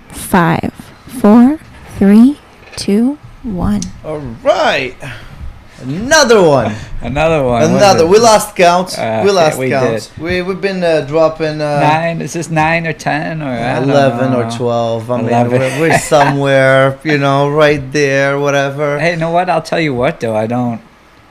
5, 4, 3, 2, 1. All right. Another one. Another. We lost count. We count. We've been dropping 9. Is this 9 or 10 or 11 or 12? I mean, 11. we're somewhere, right there, whatever. Hey, you know what? I'll tell you what, though. I don't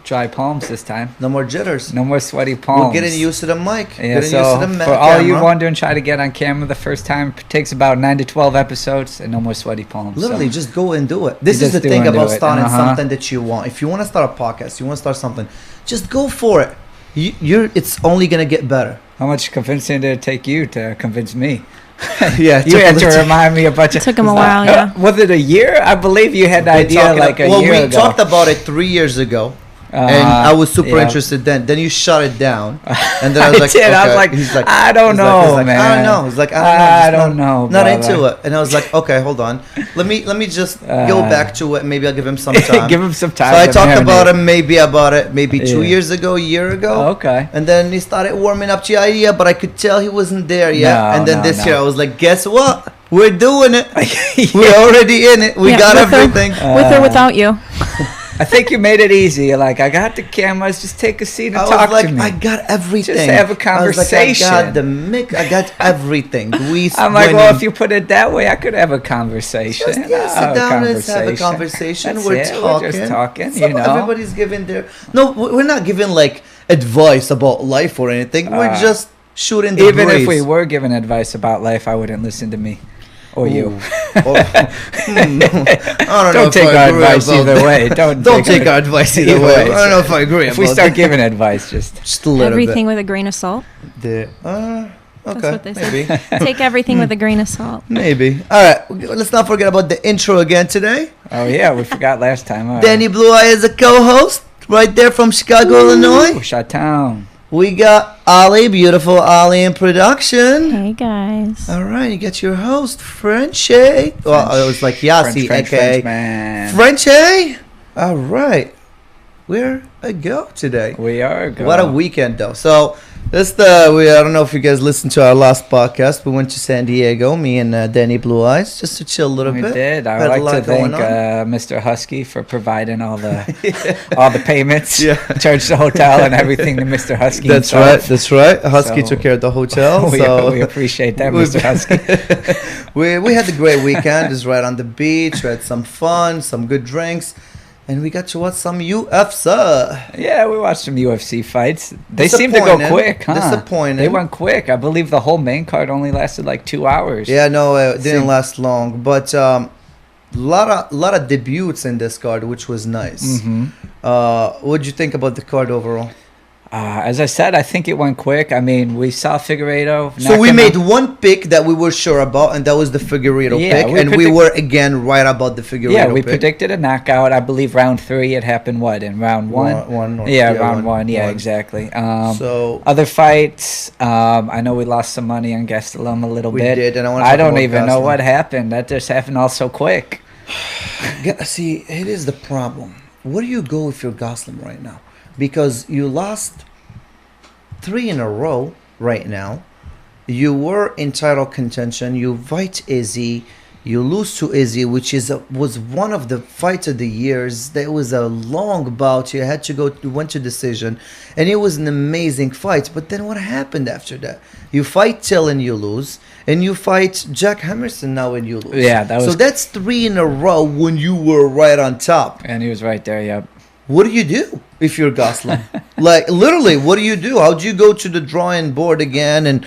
dry palms this time. No more jitters. No more sweaty palms. We're getting used to the mic. Yeah, getting used to the for all you wondering, try to get on camera the first time. It takes about 9 to 12 episodes, and no more sweaty palms. Literally, just go and do it. This is the thing about starting something that you want. If you want to start a podcast, you want to start something, just go for it. It's only gonna get better. How much convincing did it take you to convince me? Yeah, you had to remind me a bunch of. It took him a while. Yeah. Was it a year? I believe you had the idea like a year ago. We talked about it 3 years ago. And I was super interested then. Then you shut it down, and then I was like, okay. I was like, he's like, I don't know, man. I don't know. He's like, I don't know. Not into it. And I was like, okay, hold on. Let me just go back to it. Maybe I'll give him some time. Give him some time. So I talked about it maybe 2 years ago, a year ago. Okay. And then he started warming up to the idea, but I could tell he wasn't there yet. And then this year I was like, guess what? We're doing it. We're already in it. We got everything. With or without you. I think you made it easy. You're like, I got the cameras. Just take a seat and talk to me. I got everything. Just have a conversation. I got the mix. I got everything. I'm like, well, if you put it that way, I could have a conversation. Just sit down and have a conversation. We're just talking. Everybody's giving their. No, we're not giving like advice about life or anything. We're just shooting the breeze. Even if we were giving advice about life, I wouldn't listen to me. Or you. Don't take our advice either way. Don't take our advice either way. I don't know if I agree. If we start giving advice, just a little everything bit. with a grain of salt. Okay. That's what they say. Take everything with a grain of salt. Maybe. All right. Let's not forget about the intro again today. Oh yeah, we forgot last time. All Danny Blue Eye is a co-host right there from Chicago, Illinois. Chi-town. We got Ollie, beautiful Ollie in production. Hey guys. All right, you got your host, Frenchie. Well, it was like Yassi, aka Frenchie. All right, we're a go today. We are a go. What a weekend, though. So I don't know if you guys listened to our last podcast. We went to San Diego, me and Danny Blue Eyes, just to chill a little bit. We did. I would like to thank Mr. Husky for providing all the all the payments. Yeah. Charged the hotel and everything to Mr. Husky. That's right. Husky took care of the hotel. We appreciate that, Mr. Husky. we had a great weekend. Just right on the beach. We had some fun, some good drinks. And we got to watch some UFC. Yeah, we watched some UFC fights. They seemed to go quick, huh? Disappointing. They went quick. I believe the whole main card only lasted like 2 hours. Yeah, no, it didn't last long. But lot of debuts in this card, which was nice. Mm-hmm. What did you think about the card overall? As I said, I think it went quick. I mean, we saw Figueiredo. So we made one pick that we were sure about, and that was the Figueiredo pick. And we were, again, right about the Figueiredo pick. Yeah, we predicted a knockout. I believe round 3, it happened, in round 1? Round 1. Yeah, exactly. So other fights, I know we lost some money on Gastelum a little bit. We did, and I don't even know what happened. That just happened all so quick. See, it is the problem. Where do you go if you're Gastelum right now? Because you lost 3 in a row right now. You were in title contention. You fight Izzy. You lose to Izzy, which was one of the fights of the years. That was a long bout. You went to decision. And it was an amazing fight. But then what happened after that? You fight Till and you lose. And you fight Jack Hammerson now and you lose. Yeah, so that's 3 in a row when you were right on top. And he was right there, yep. What do you do if you're Gosling? Like, literally, what do you do? How do you go to the drawing board again and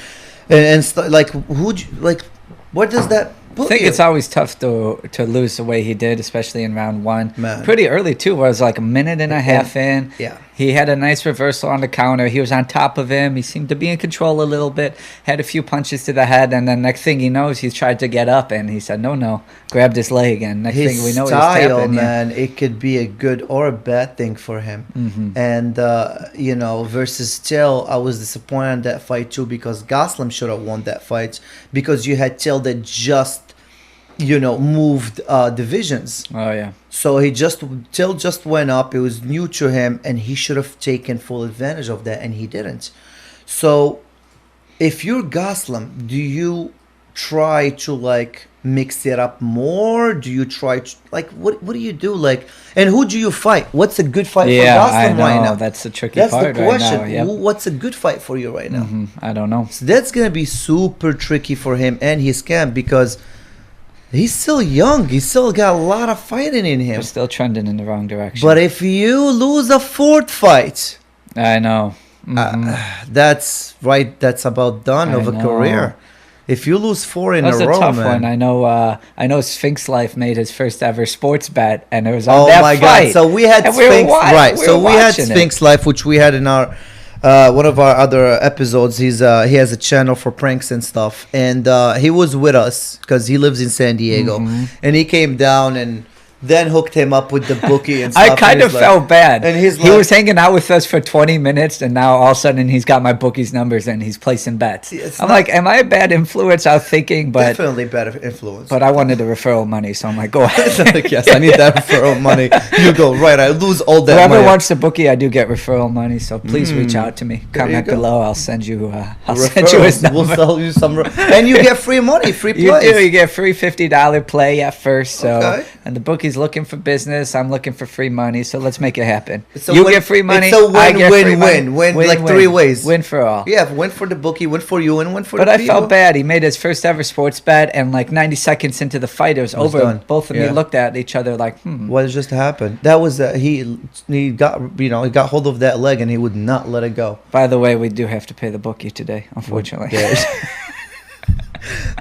what does that put I think you? it's always tough to lose the way he did, especially in round 1. Man. Pretty early, too, where it was like a minute and a half in. Yeah. He had a nice reversal on the counter. He was on top of him. He seemed to be in control a little bit. Had a few punches to the head, and then next thing he knows, he tried to get up, and he said, no. Grabbed his leg, and next thing we know, his style, he was tapping. Man, it could be a good or a bad thing for him. Mm-hmm. And, versus Till, I was disappointed in that fight, too, because Gosling should have won that fight, because you had Till that just moved divisions. Oh, yeah. So Till just went up. It was new to him, and he should have taken full advantage of that, and he didn't. So if you're Gosling, do you try to like mix it up more? Do you try to, like, what do you do? Like, and who do you fight? What's a good fight for Gosling right now? That's the tricky That's part the question. right now. Yep. What's a good fight for you right now? I don't know. So that's gonna be super tricky for him and his camp because he's still young. He's still got a lot of fighting in him. We're still trending in the wrong direction. But if you lose a fourth fight, I know. that's right. That's about done of a career. If you lose 4 in a row, That's a tough man. one. I know Sphinx Life made his first ever sports bet, and it was on that Oh my fight. God! So we had And Sphinx, right? So we had watching it. Sphinx Life, which we had in our one of our other episodes. He has a channel for pranks and stuff, and he was with us because he lives in San Diego, and he came down and then hooked him up with the bookie and stuff. I kind of felt bad. And he was hanging out with us for 20 minutes, and now all of a sudden he's got my bookie's numbers and he's placing bets. I'm like, am I a bad influence? I was thinking, but definitely bad influence. But I wanted the referral money, so I'm like, go ahead. Like, yes, I need that referral money. You go right. I lose all that. Whoever money. wants the bookie, I do get referral money. So please reach out to me. Comment below. I'll send you. I'll send you his number. We'll sell you some, and you get free money, free You plays. do. You get free $50 play at first. So, Okay. and the bookie's looking for business. I'm looking for free money. So let's make it happen. You get free money. It's a I get free money. win, like 3 ways. Win for all. Yeah, win for the bookie, win for you, and win for But the I people. felt bad. He made his first ever sports bet, and like 90 seconds into the fight, it was over. done. Both of me looked at each other like, What just happened? That was he got he got hold of that leg and he would not let it go. By the way, we do have to pay the bookie today, unfortunately.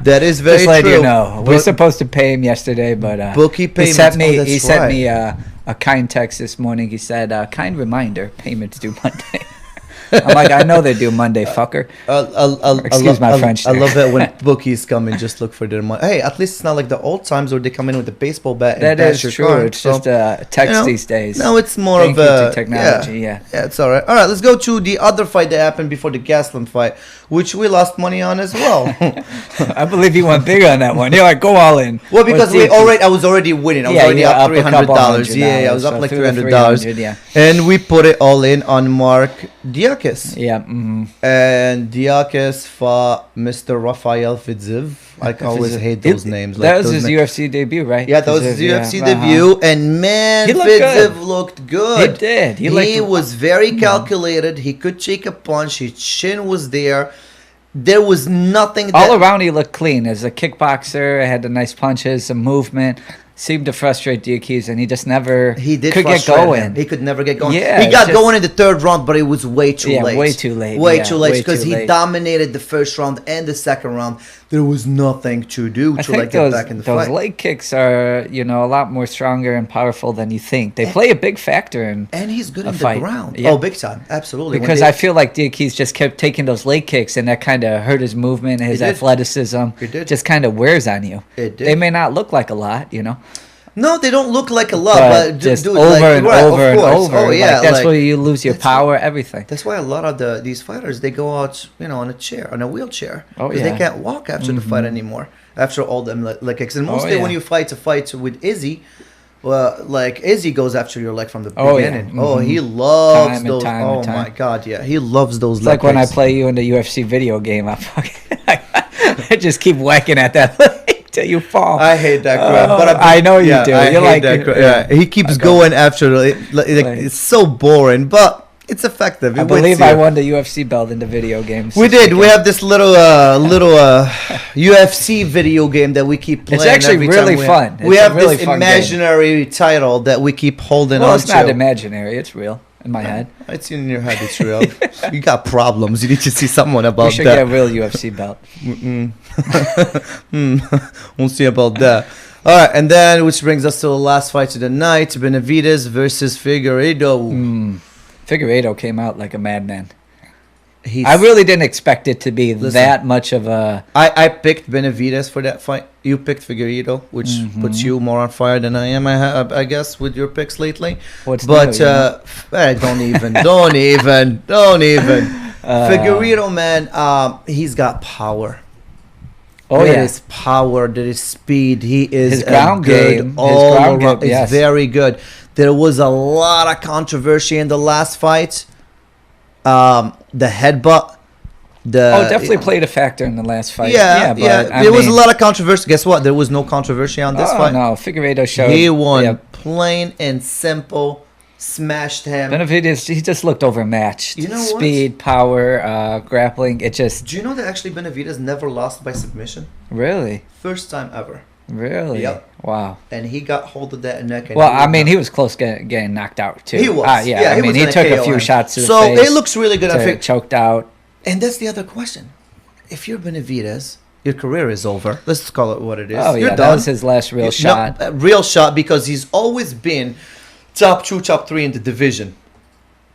That is very Just let true. you know, we're supposed to pay him yesterday, but bookie he payments. sent me. That's he sent right. me a kind text this morning. He said, "Kind reminder: payments due Monday." I'm like, I know they do Monday, fucker. Excuse my French I there. love it when bookies come and just look for their money. Hey, at least it's not like the old times where they come in with a baseball bat. And That bash is your true. car. It's So, just text you know, these days. No, it's more Thank of you a to technology. Yeah. Yeah, it's all right. All right, let's go to the other fight that happened before the Gastelum fight, which we lost money on as well. I believe you went big on that one. You're like, go all in. Well, because What's I was already winning. I was Yeah, already you're up up a couple $300. $100, Yeah, I was up so like through the $300. $300, yeah. And we put it all in on Mark Diakis. Yeah. And Diakis fought Mr. Rafael Fiziev. I always hate those names. That was those his UFC debut, right? Yeah, that was his Fiziev, UFC yeah. debut, and man, He looked Fiziev good. looked good. He did. He was very calculated. He could take a punch. His chin was there. There was nothing. All around, he looked clean. As a kickboxer, had the nice punches, some movement. Seemed to frustrate Diakis, and he just never could get frustrate going. him. He could never get going. Yeah, he got just- going in the third round, but it was way too late. way too late. Way Yeah, too late way because too he late. dominated the first round and the second round. There was nothing to do I to think like get back in the those fight. leg kicks are, a lot more stronger and powerful than you think. They play a big factor in And he's good a in the fight. ground. Yeah. Oh, big time. Absolutely. When because they- I feel like Diakis just kept taking those leg kicks, and that kind of hurt his movement, his It did. athleticism. It did. Just kind of wears on you. It did. They may not look like a lot, No, they don't look like a lot, but but just dude, over like, and right, of over and course. over. Oh yeah, that's like, where you lose your that's power, everything. That's why a lot of these fighters they go out, on a chair, on a wheelchair, Oh, because yeah. they can't walk after the fight anymore. After all them leg kicks, and mostly yeah. when you fight with Izzy, like Izzy goes after your leg from the Oh, yeah. beginning. Oh, he loves Time and those. time Oh and time. my god, yeah, he loves those. It's leg like when I kicks. play you in the UFC video game. I just keep whacking at that leg till you fall. I hate that crap, but I know you do. I You're hate like, that crap. Yeah, he keeps going after it. Like, it's so boring, but it's effective. I believe I won the UFC belt in the video games. We did. We have this little UFC video game that we keep playing. It's actually every really time fun. We It's a have really this fun imaginary title that we keep holding Well, on it's to. not imaginary. It's real in my head. It's in your head. It's real. You got problems. You need to see someone about We should that. get a real UFC belt. We'll see about that. All right, and then which brings us to the last fight of the night: Benavidez versus Figueiredo. Figueiredo came out like a madman. He's- I really didn't expect it to be that much of a... I picked Benavidez for that fight. You picked Figueiredo, which puts you more on fire than I am. I guess with your picks lately. What's but new, you know? don't even. Figueiredo, man, he's got power. Oh, There yeah. is power. There is speed. He is His ground good game, his all ground around. game, yes. It's very good. There was a lot of controversy in the last fight. The headbutt Definitely played a factor in the last fight. Yeah. But There was a lot of controversy. Guess what? There was no controversy on this fight. No, Figueiredo showed he won plain and simple. Smashed him. Benavidez, he just looked overmatched. You know what? Speed, power, grappling. It just. Do you know that actually Benavidez never lost by submission? Really? First time ever. Really? Yep. Wow. And he got hold of that neck. And he was close getting knocked out too. He was. He took a few shots to the face. So it looks really good. Choked out. And that's the other question. If you're Benavidez, your career is over. Let's call it what it is. Oh, you're yeah. done. That was his last real shot. No, real shot, because he's always been top 2, top 3 in the division.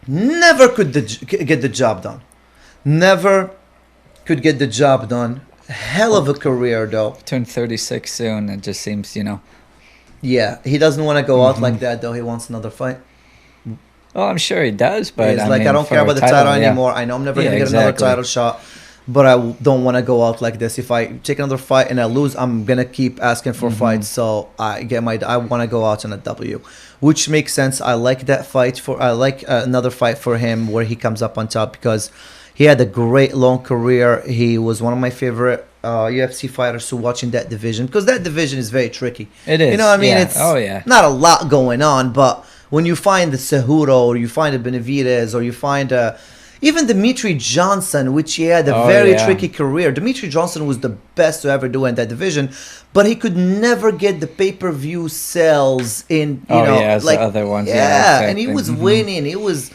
Never could get the job done. Never could get the job done. Hell of a career, though. Turned 36 soon. It just seems, Yeah, he doesn't want to go out like that, though. He wants another fight. Well, I'm sure he does, but he's I don't care about the title anymore. I know I'm never going to get another title shot, but I don't want to go out like this. If I take another fight and I lose, I'm going to keep asking for fights. So I want to go out on a W, which makes sense. I like that fight I like another fight for him where he comes up on top, because he had a great long career. He was one of my favorite UFC fighters to watch in that division, because that division is very tricky. It is. You know what I mean? Yeah. It's not a lot going on, but when you find the Cejudo, or you find a Benavidez, or you find even Dimitri Johnson, which he had a very tricky career. Dimitri Johnson was the best to ever do in that division, but he could never get the pay-per-view sales in, as the other ones. Yeah, and he was winning. He was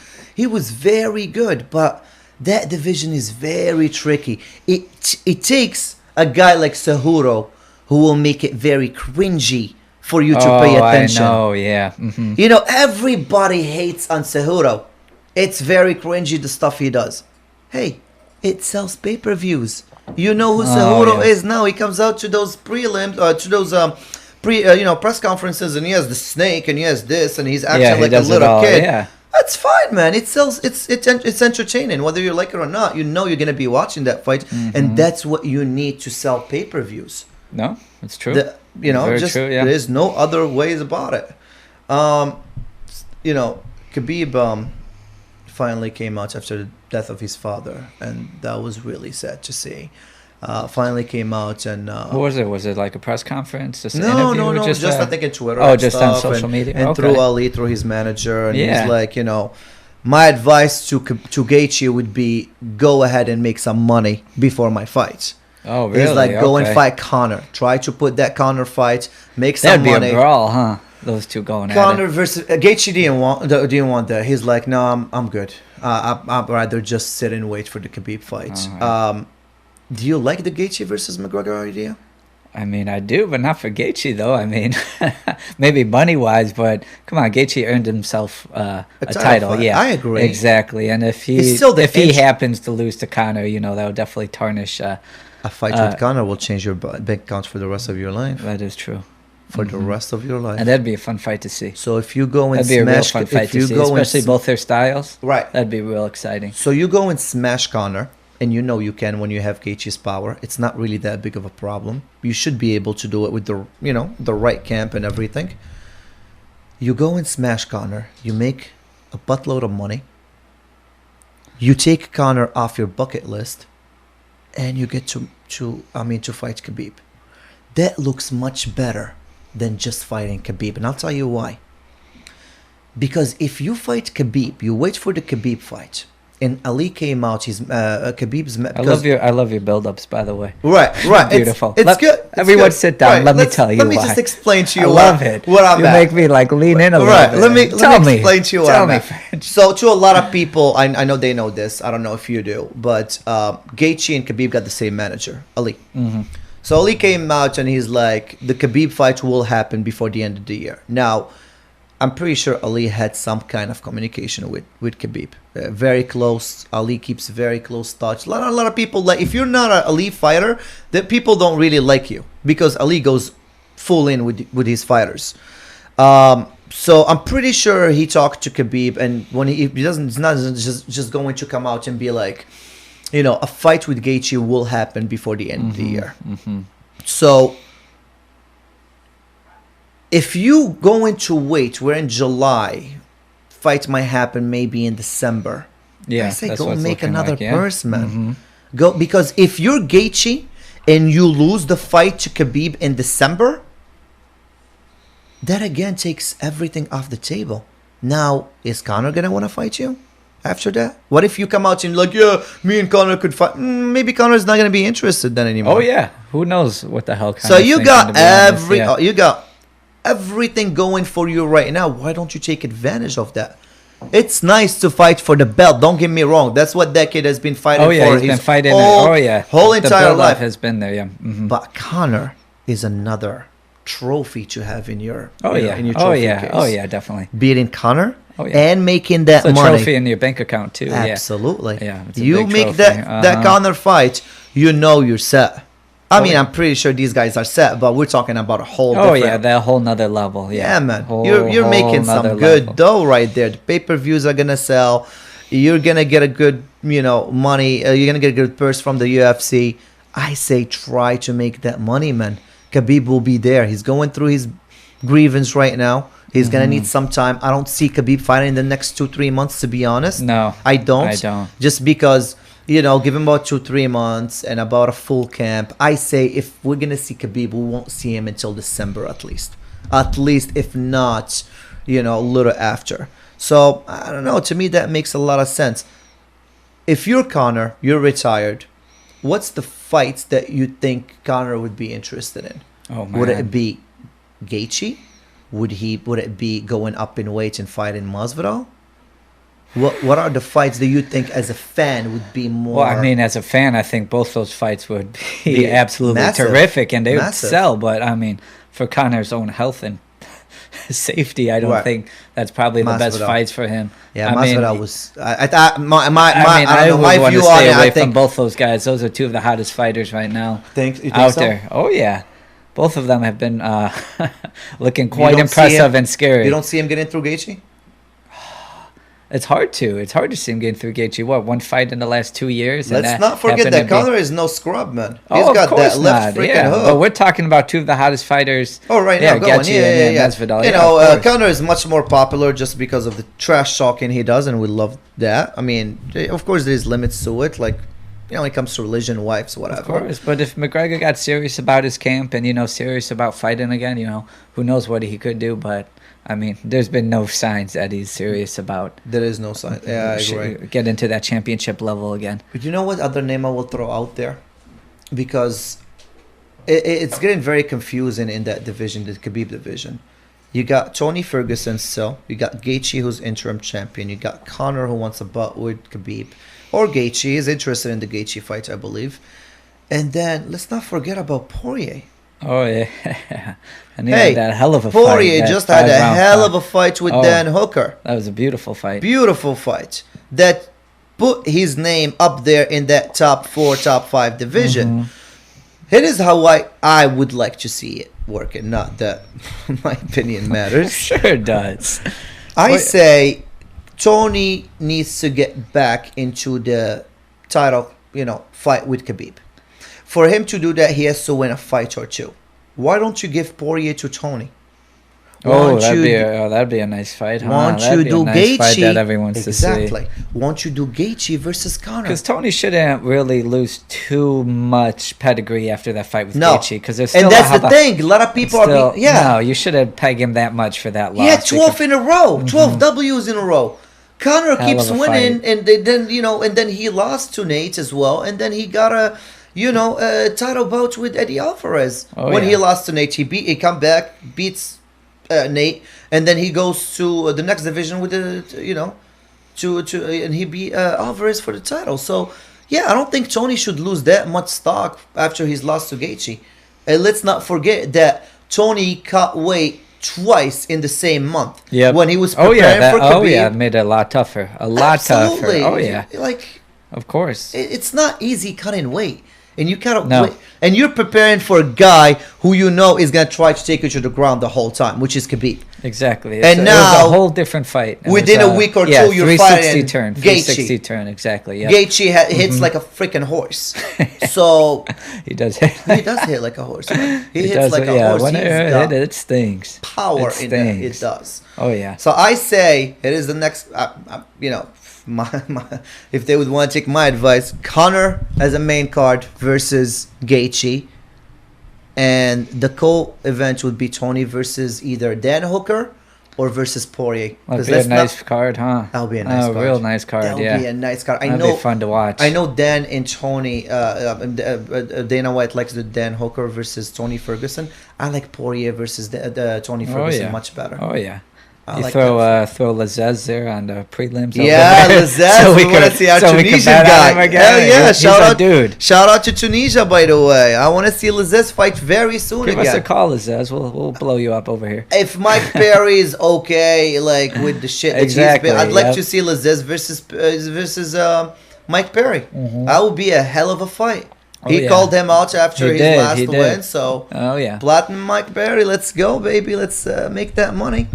very good, but that division is very tricky. It takes a guy like Cejudo who will make it very cringy for you to pay attention. I know, yeah. Mm-hmm. Everybody hates on Cejudo. It's very cringy, the stuff he does. Hey, it sells pay-per-views. You know who Cejudo is now. He comes out to those prelims, to those press conferences, and he has the snake, and he has this, and he's acting like a little kid. Yeah. That's fine, man. It sells. It's entertaining, whether you like it or not. You know you're gonna be watching that fight, and that's what you need to sell pay-per-views. No, it's true. Very true, yeah. There's no other ways about it. Khabib finally came out after the death of his father, and that was really sad to see. Finally came out, and what was it? Was it like a press conference? Just no. Just I think in Twitter. Just on social media, and through Ali, through his manager, and he's like, my advice to G.O.A.T.s would be go ahead and make some money before my fight. Oh, really? He's like, go and fight Conor. Try to put that Conor fight, make some money. That'd be a brawl, huh? Those two going Conor at it. versus G.O.A.T.s didn't want that. He's like, no, I'm good. I'd rather just sit and wait for the Khabib fight. Do you like the G.O.A.T.s versus McGregor idea? I mean, I do, but not for G.O.A.T.s, though. I mean, maybe money-wise, but come on, G.O.A.T.s earned himself a title. Fight. Yeah, I agree. Exactly, and if he happens to lose to Conor, that would definitely tarnish. A fight with Conor will change your bank account for the rest of your life. That is true. For the rest of your life. And that'd be a fun fight to see. So if you go and that'd be a real fun fight to see, especially both their styles. Right. That'd be real exciting. So you go and smash Conor, and you can when you have G.O.A.T.s power. It's not really that big of a problem. You should be able to do it with the right camp and everything. You go and smash Conor. You make a buttload of money. You take Conor off your bucket list, and you get to fight Khabib. That looks much better than just fighting Khabib, and I'll tell you why. Because if you fight Khabib, you wait for the Khabib fight, and Ali came out. He's Khabib's. I love your build-ups, by the way. Right. Beautiful. It's good. Everyone, sit down. Right. Let me tell you. Let me just explain to you. I love it. What I'm you at. make me lean in a little bit. Let me explain to you what I'm at. So to a lot of people, I know they know this. I don't know if you do, but G.O.A.T.s and Khabib got the same manager, Ali. Mm-hmm. So Ali came out and he's like, the Khabib fight will happen before the end of the year. Now, I'm pretty sure Ali had some kind of communication with Khabib. Very close. Ali keeps very close touch. A lot of people, like, if you're not an Ali fighter, then people don't really like you, because Ali goes full in with his fighters. So I'm pretty sure he talked to Khabib, and when he doesn't, it's not just going to come out and be like, a fight with G.O.A.T.s will happen before the end of the year. Mm-hmm. So if you going to wait, we're in July, fight might happen maybe in December. Yeah, I say go make another purse, man. Mm-hmm. Go, because if you're Gaethje and you lose the fight to Khabib in December, that again takes everything off the table. Now, is Conor gonna want to fight you after that? What if you come out and like, yeah, me and Conor could fight? Maybe Conor's not gonna be interested then anymore. Oh yeah, who knows what the hell? So you got you got everything going for you right now. Why don't you take advantage of that? It's nice to fight for the belt. Don't get me wrong. That's what that kid has been fighting for. Oh yeah, he's been fighting. Whole entire life has been there. Yeah. Mm-hmm. But Conor is another trophy to have in your in your trophy case. Oh yeah, definitely. Beating Conor and making that it's a money. Trophy in your bank account too. Absolutely. Yeah. You make that Conor fight, you know you're set. I mean, I'm pretty sure these guys are set, but we're talking about a whole. That whole nother level. Yeah, man. You're making some good dough right there. The pay-per-views are gonna sell. You're gonna get a good money. You're gonna get a good purse from the UFC. I say try to make that money, man. Khabib will be there. He's going through his grievance right now. He's gonna need some time. I don't see Khabib fighting in the next 2-3 months, to be honest. No, I don't. Just because give him about 2-3 months and about a full camp. I say if we're gonna see Khabib, we won't see him until December at least. At least, if not, a little after. So I don't know. To me, that makes a lot of sense. If you're Conor, you're retired. What's the fights that you think Conor would be interested in? Oh man, would it be Gaethje? Would it be going up in weight and fighting Masvidal? What are the fights that you think as a fan would be more? Well, I mean, as a fan, I think both those fights would be absolutely terrific and they would sell. But I mean, for Conor's own health and safety, I don't think that's probably the best fights for him. Yeah, Masvidal was. I would want to stay away from both those guys. Those are two of the hottest fighters right now out there. Oh yeah, both of them have been looking quite impressive and scary. You don't see him getting through Gaethje? It's hard to see him getting through Gaethje. What, one fight in the last 2 years? Let's not forget that Conor is no scrub, man. He's got that left freaking hook. But we're talking about two of the hottest fighters. Oh, right now, Gaethje and Masvidal. Conor is much more popular just because of the trash talking he does, and we love that. I mean, of course, there's limits to it. Like, when it comes to religion, wives, whatever. Of course, but if McGregor got serious about his camp and, serious about fighting again, who knows what he could do, but... I mean, there's been no signs that he's serious about. There is no sign. Yeah, I agree. Get into that championship level again. But you know what other name I will throw out there? Because it's getting very confusing in that division, the Khabib division. You got Tony Ferguson still. You got Gaethje, who's interim champion. You got Conor, who wants a bout with Khabib. Or Gaethje is interested in the Gaethje fight, I believe. And then let's not forget about Poirier. Oh yeah, and he had that hell of a Poirier fight. Poirier just had a hell of a fight with Dan Hooker. That was a beautiful fight. Beautiful fight that put his name up there in that top 4, top 5 division. It is how I would like to see it working. Not that my opinion matters. Sure it does. I say Tony needs to get back into the title, fight with Khabib. For him to do that, he has to win a fight or 2. Why don't you give Poirier to Tony? That'd be a nice fight. Won't you do Gaethje? Fight that everyone wants to see. Exactly. Won't you do Gaethje versus Conor? Because Tony shouldn't really lose too much pedigree after that fight with Gaethje. Because there's still that's the thing. A lot of people are. No, you shouldn't peg him that much for that loss. He had 12 in a row. 12 W's in a row. Conor keeps winning, and then he lost to Nate as well, and then he got a title bout with Eddie Alvarez. He lost to Nate, he come back, beats Nate, and then he goes to the next division with and he beat Alvarez for the title. So I don't think Tony should lose that much stock after he's lost to Gaethje. And let's not forget that Tony cut weight twice in the same month. Yeah, when he was preparing for Khabib. It made it a lot tougher. Tougher. Oh yeah, of course. It's not easy cutting weight. And you cannot wait. And you're preparing for a guy who is going to try to take you to the ground the whole time, which is Khabib. Exactly. Now, it was a whole different fight. Within a week or 2, you're fighting 360 turn, exactly. Yeah. Gaethje hits like a freaking horse. So he does hit. He does hit like a horse. Right? He hits like a horse. When it stings. Power in it. It does. Oh yeah. So I say it is the next. if they would want to take my advice, Conor as a main card versus Gaethje, and the co-event would be Tony versus either Dan Hooker or versus Poirier. That'd be a nice card, huh? That'll be a nice card. Real nice card, That'll be a nice card. That'd be fun to watch. I know Dan and Tony, Dana White likes the Dan Hooker versus Tony Ferguson. I like Poirier versus the Tony Ferguson much better. Oh, yeah. You like throw Lazez there on the prelims. Yeah, Lazez. So we want to see our Tunisian guy. Hell yeah, shout out to Tunisia, by the way. I want to see Lazez fight very soon. Give us a call, Lazez. We'll blow you up over here. If Mike Perry is okay, like with the shit that he's been, I'd like to see Lazez versus Mike Perry. Mm-hmm. That would be a hell of a fight. He called him out after his last win. So, Platinum Mike Perry, let's go, baby. Let's make that money.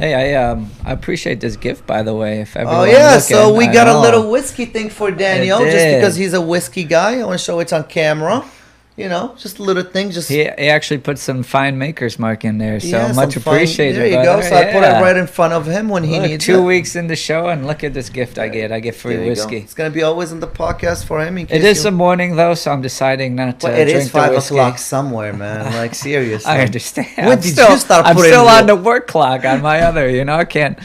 Hey, I appreciate this gift, by the way. If so we got a little whiskey thing for Daniel, just because he's a whiskey guy. I want to show it on camera. You know, just a little thing. He actually put some fine maker's mark in there, so much appreciated. There you go. So I put it right in front of him when he needs 2 weeks in the show, and look at this gift I get. I get free whiskey. It's going to be always in the podcast for him. It is the morning, though, so I'm deciding not to drink the whiskey. It is 5 o'clock somewhere, man. Like, seriously. I understand. When did you start I'm still on the work clock on my other, I can't.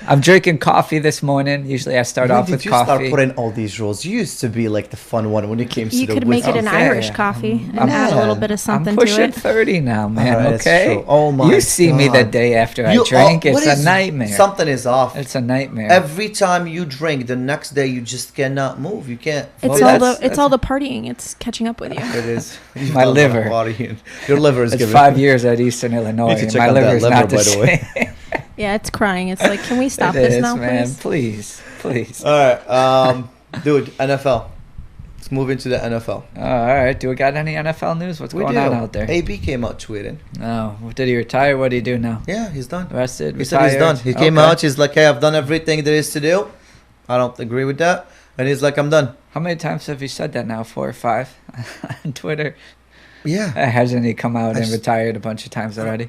I'm drinking coffee this morning. Usually I start off with coffee. When did you start putting all these rules? You used to be like the fun one when it came to the whiskey. You could make it an Irish coffee and add a little bit of something to it. I'm pushing 30 now, man, okay? Oh my God. You see me the day after I drink. It's a nightmare. Something is off. It's a nightmare. Every time you drink, the next day you just cannot move. You can't. It's all the partying. It's catching up with you. It is. My liver. Your liver is giving. It's 5 years at Eastern Illinois. My liver is not the same. Yeah, it's crying. It's like, can we stop this now, man, please? Please. All right, dude, NFL. Let's move into the NFL. All right. Do we got any NFL news? What's going on out there? AB came out tweeting. Oh, did he retire? What did he do now? Yeah, he's done. Rested, He said he's done. He came out. He's like, hey, I've done everything there is to do. I don't agree with that. And he's like, I'm done. How many times have you said that now? 4 or 5 on Twitter? Yeah. Hasn't he come out and retired a bunch of times already?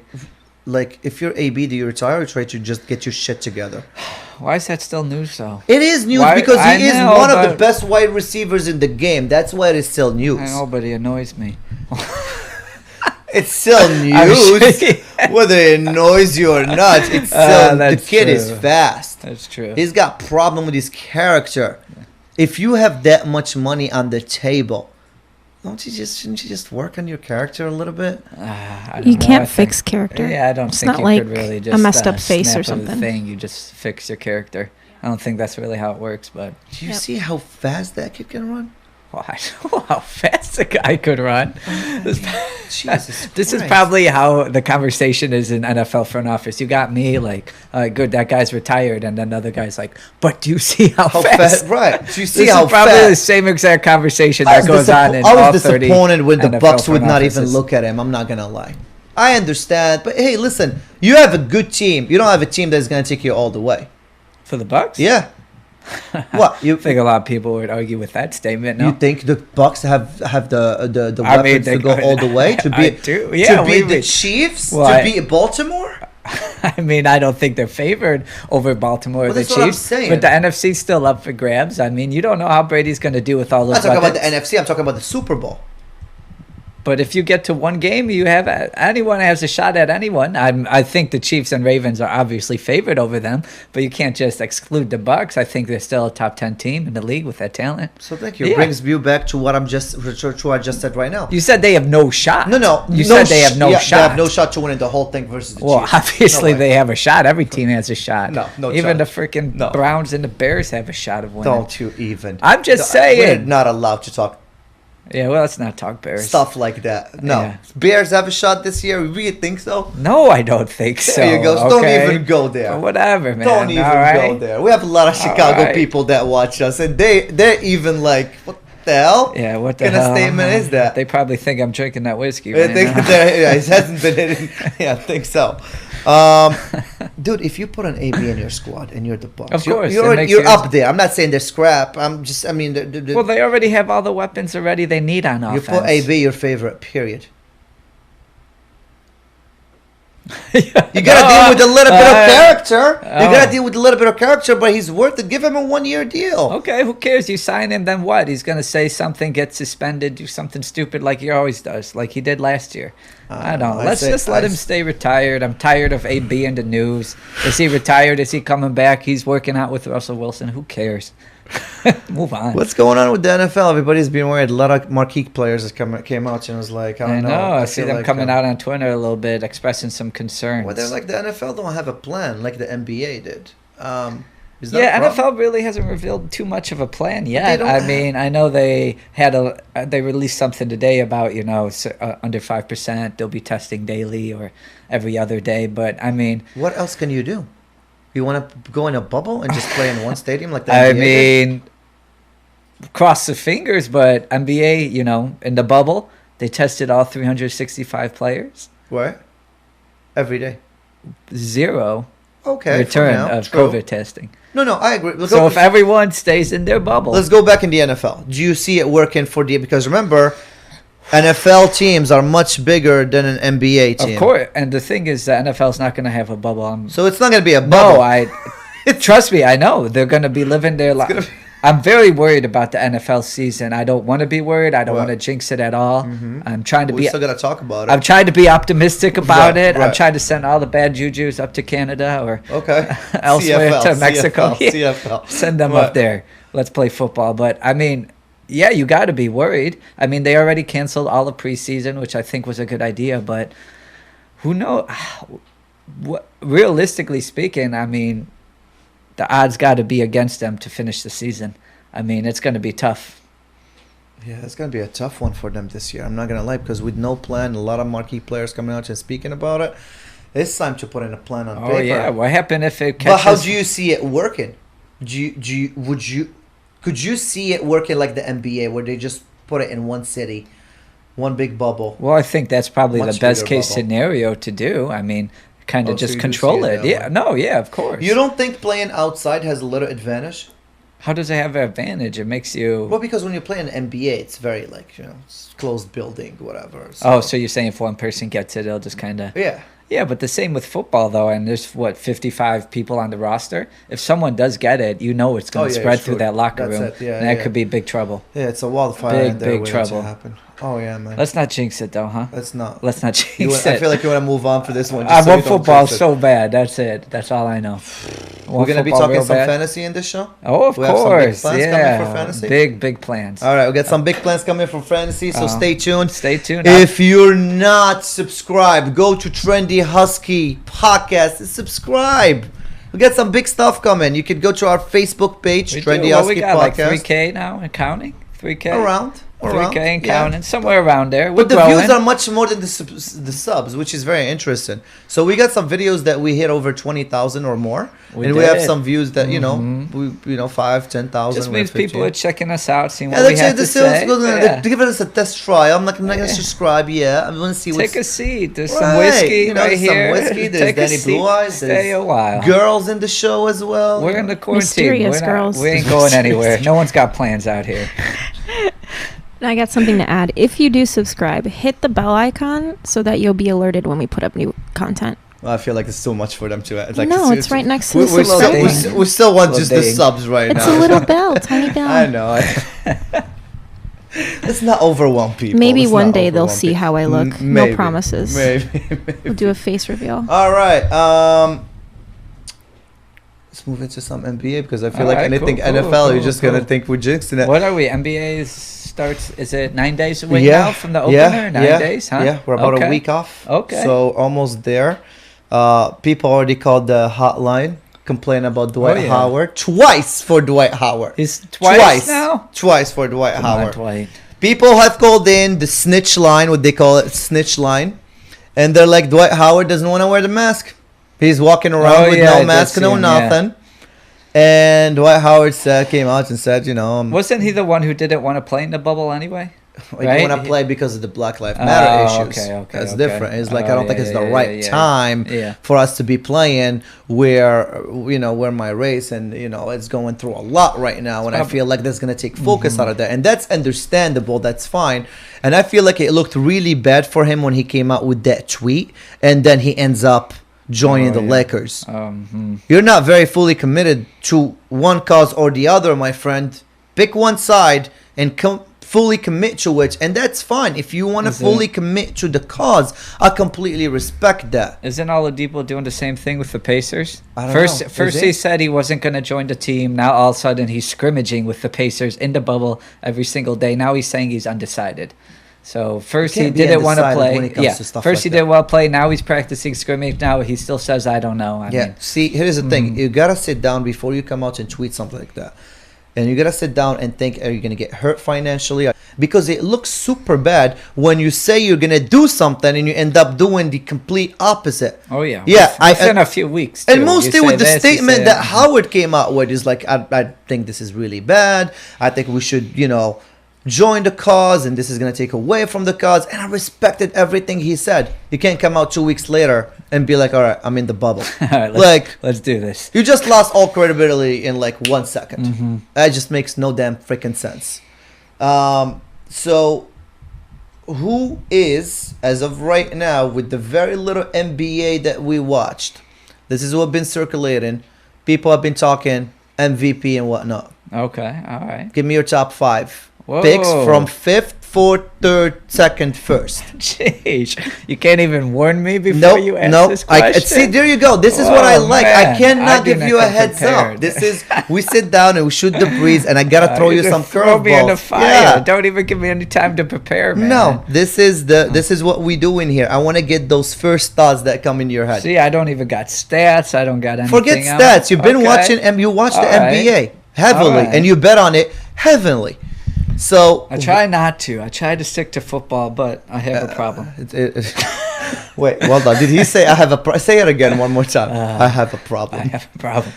Like, if you're AB, do you retire or try to just get your shit together? Why is that still news, though? It is news because he is one of the best wide receivers in the game. That's why it is still news. I know, but it annoys me. It's still news. Whether it annoys you or not, it's still the kid is fast. That's true. He's got problem with his character. If you have that much money on the table, shouldn't you just work on your character a little bit? You can't fix character. Yeah, I don't think you could really just a messed up face or something. You just fix your character. I don't think that's really how it works. But do you see how fast that kid can run? Well, I know how fast a guy could run. Jesus this is probably how the conversation is in NFL front office. You got me like, good, that guy's retired, and then the other guy's like, but do you see how fast? Right? Do you see this how is probably fast? The same exact conversation that goes on in I all was 30 disappointed when the NFL Bucks would not offices. even look at him. I'm not gonna lie. I understand, but hey, listen, you have a good team. You don't have a team that's gonna take you all the way. For the Bucks? Yeah. What you think a lot of people would argue with that statement? No? You think the Bucks have the weapons to go all the way to be the Chiefs, to beat Baltimore? I mean, I don't think they're favored over Baltimore or the Chiefs, but the NFC's still up for grabs. I mean, you don't know how Brady's going to do with all those. I'm talking about the NFC. I'm talking about the Super Bowl. But if you get to one game, you have anyone has a shot at anyone. I think the Chiefs and Ravens are obviously favored over them, but you can't just exclude the Bucks. I think they're still a top 10 team in the league with that talent. So thank you. It brings you back to what I just said right now. You said they have no shot. No. You said they have no shot. They have no shot to winning the whole thing versus the Chiefs. Well, obviously they have a shot. Every team has a shot. No. Even the freaking Browns and the Bears have a shot of winning. Don't you even? I'm just saying. We're not allowed to talk. Yeah, well, let's not talk Bears. Stuff like that. No. Yeah. Bears have a shot this year? You really think so? No, I don't think so. There you go. Don't even go there. Well, whatever, man. Don't even go there. We have a lot of Chicago people that watch us, and they're even like, what the hell? Yeah, what the kind hell? What kind of statement is that? They probably think I'm drinking that whiskey. It hasn't been hitting. Yeah, I think so. Dude, if you put an AB in your squad and you're the Bucks, of course, you're up there. I'm not saying they're scrap. Well, they already have all the weapons they need on offense. You put AB your favorite, period. You gotta deal with a little bit of character. You gotta deal with a little bit of character, but he's worth it. Give him a 1-year deal. Okay, who cares? You sign him, then what? He's gonna say something, get suspended, do something stupid like he always does, like he did last year. I don't know. Let's just let him stay retired. I'm tired of AB in the news. Is he retired? Is he coming back? He's working out with Russell Wilson. Who cares? Move on. What's going on with the NFL? Everybody's been worried. A lot of marquee players came out and was like, I don't know. I see them like, coming out on Twitter a little bit, expressing some concerns. Well, they're like, the NFL don't have a plan like the NBA did. NFL really hasn't revealed too much of a plan yet. I mean, I know they released something today about, under 5%, they'll be testing daily or every other day. But I mean, what else can you do? You want to go in a bubble and just play in one stadium like the NBA? I mean, cross the fingers, but NBA, in the bubble, they tested all 365 players. What? Every day? 0 return of COVID testing. No, I agree. So if everyone stays in their bubble. Let's go back in the NFL. Do you see it working because remember, NFL teams are much bigger than an NBA team. Of course. And the thing is, the NFL's not going to have a bubble. So it's not going to be a bubble. No, trust me, I know. They're going to be living their life. I'm very worried about the NFL season. I don't want to be worried. I don't want to jinx it at all. Mm-hmm. I'm trying to We're still going to talk about it. I'm trying to be optimistic about it. Right. I'm trying to send all the bad jujus up to Canada or elsewhere to Mexico. CFL. Send them up there. Let's play football. But, I mean, yeah, you got to be worried. I mean, they already canceled all the preseason, which I think was a good idea. But who knows? Realistically speaking, I mean, the odds got to be against them to finish the season. I mean, it's going to be tough. Yeah, it's going to be a tough one for them this year. I'm not going to lie, because with no plan, a lot of marquee players coming out and speaking about it, it's time to put in a plan on paper. Oh, yeah. What happened if it catches... But how do you see it working? Could you see it working like the NBA, where they just put it in one city, one big bubble? Well, I think that's probably the best case scenario to do. I mean... kind of just control it. Yeah, of course. You don't think playing outside has a little advantage? How does it have an advantage? It makes you... Well, because when you play in NBA, it's very it's closed building, whatever. So. So you're saying if one person gets it, it'll just kind of... Yeah. Yeah, but the same with football, though, and there's, 55 people on the roster? If someone does get it, it's going to spread through that locker room. And that could be big trouble. Yeah, it's a wildfire. Big trouble. Happen. Oh, yeah, man. Let's not jinx it, though, huh? Let's not jinx it. I feel like you want to move on for this one. I want football so bad. That's it. That's all I know. We're going to be talking some fantasy in this show? Oh, of course. Have some big plans coming for fantasy? Big plans. All right, we got some big plans coming for fantasy, so stay tuned. Stay tuned. If you're not subscribed, go to Trendy Husky Podcast and subscribe. We got some big stuff coming. You can go to our Facebook page, Trendy Husky we got Podcast. Like 3K now and counting? 3K? Around. 3K and counting, somewhere around there. But the views are much more than the subs, which is very interesting. So we got some videos that we hit over 20,000 or more, we have some views that 5,000-10,000. Just means people are checking us out, seeing what we have to say. They're giving us a test try. I'm not gonna subscribe. Yeah, I'm gonna see. Take a seat. There's some whiskey right here. Some whiskey. There's Danny Blue Eyes. Stay a while. Girls in the show as well. We're in the quarantine. Mysterious girls. We ain't going anywhere. No one's got plans out here. I got something to add. If you do subscribe, hit the bell icon so that you'll be alerted when we put up new content. Well, I feel like it's too much for them to... It's right next to the subscribe. We still want just the subs right now. It's a little bell, tiny bell. I know. Let's not overwhelm people. Maybe one day they'll see how I look. Maybe, no promises. Maybe. We'll do a face reveal. All right. Let's move into some NBA, because I feel like anything NFL, you're just going to think we're jinxing it. What are we? NBA starts, is it 9 days away now from the opener? 9 days, huh? Yeah, we're about a week off. Okay. So almost there. People already called the hotline, complain about Dwight Howard. Twice for Dwight Howard. He's twice now? Twice for Dwight Howard. On, Dwight. People have called in the snitch line, what they call it, snitch line. And they're like, Dwight Howard doesn't want to wear the mask. He's walking around with no mask, no nothing. Yeah. And Dwight Howard came out and said, Wasn't he the one who didn't want to play in the bubble anyway? Like, you want to play because of the Black Lives Matter issues. That's different. It's like, I don't think it's the right time for us to be playing where, where my race and, it's going through a lot right now. And I feel like that's going to take focus out of that. And that's understandable. That's fine. And I feel like it looked really bad for him when he came out with that tweet. And then he ends up joining the Lakers. You're not very fully committed to one cause or the other, my friend. Pick one side and fully commit to it, and that's fine. If you want to fully commit to the cause, I completely respect that. Isn't Oladipo doing the same thing with the Pacers? First he said he wasn't going to join the team. Now all of a sudden he's scrimmaging with the Pacers in the bubble every single day. Now he's saying he's undecided. So first he didn't want to play. First he didn't want to play. Now he's practicing scrimmage. Now he still says, I don't know. I mean, see, here's the thing. You got to sit down before you come out and tweet something like that. And you got to sit down and think, are you going to get hurt financially? Because it looks super bad when you say you're going to do something and you end up doing the complete opposite. Oh, yeah. Yeah. Within a few weeks, too. And mostly with the statement that Howard came out with is like, I think this is really bad. I think we should, join the cause, and this is going to take away from the cause. And I respected everything he said. You can't come out 2 weeks later and be like, all right, I'm in the bubble. All right, let's do this. You just lost all credibility in like 1 second. That just makes no damn freaking sense. So who is, as of right now, with the very little NBA that we watched, this is what's been circulating. People have been talking MVP and whatnot. Okay, all right. Give me your top 5 picks from 5th, 4th, 3rd, 2nd, 1st. Jeez, you can't even warn me before you ask this question? See, there you go. This is what I like. Man. I cannot give you a heads up. This is, we sit down and we shoot the breeze, and I gotta throw you some curveballs. Throw me in the fire. Yeah. Don't even give me any time to prepare, man. No, this is what we do in here. I want to get those first thoughts that come into your head. See, I don't even got stats. I don't got anything. Forget stats. You've been watching, and you watch the NBA heavily, and you bet on it heavily. So I try not to. I try to stick to football, but I have a problem. Wait, well done. Did he say I have a say it again one more time? I have a problem. I have a problem.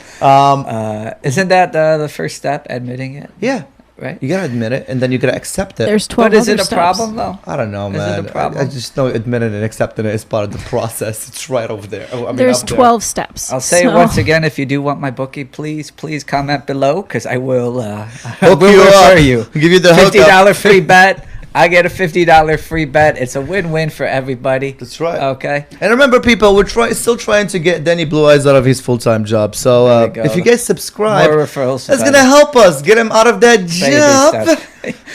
Isn't that the first step, admitting it? Yeah. Right? You gotta admit it, and then you gotta accept it. There's 12 But is other it a problem, though? I don't know, man. Is it a problem? I just know admitting and accepting it is part of the process. It's right over there. There's 12 steps. I'll say it once again. If you do want my bookie, please comment below, because I will refer you. I'll give you the $50 free bet. I get a $50 free bet. It's a win-win for everybody. That's right. Okay. And remember, people, we're still trying to get Danny Blue Eyes out of his full-time job. So if you guys subscribe, more referrals, that's gonna help us get him out of that job.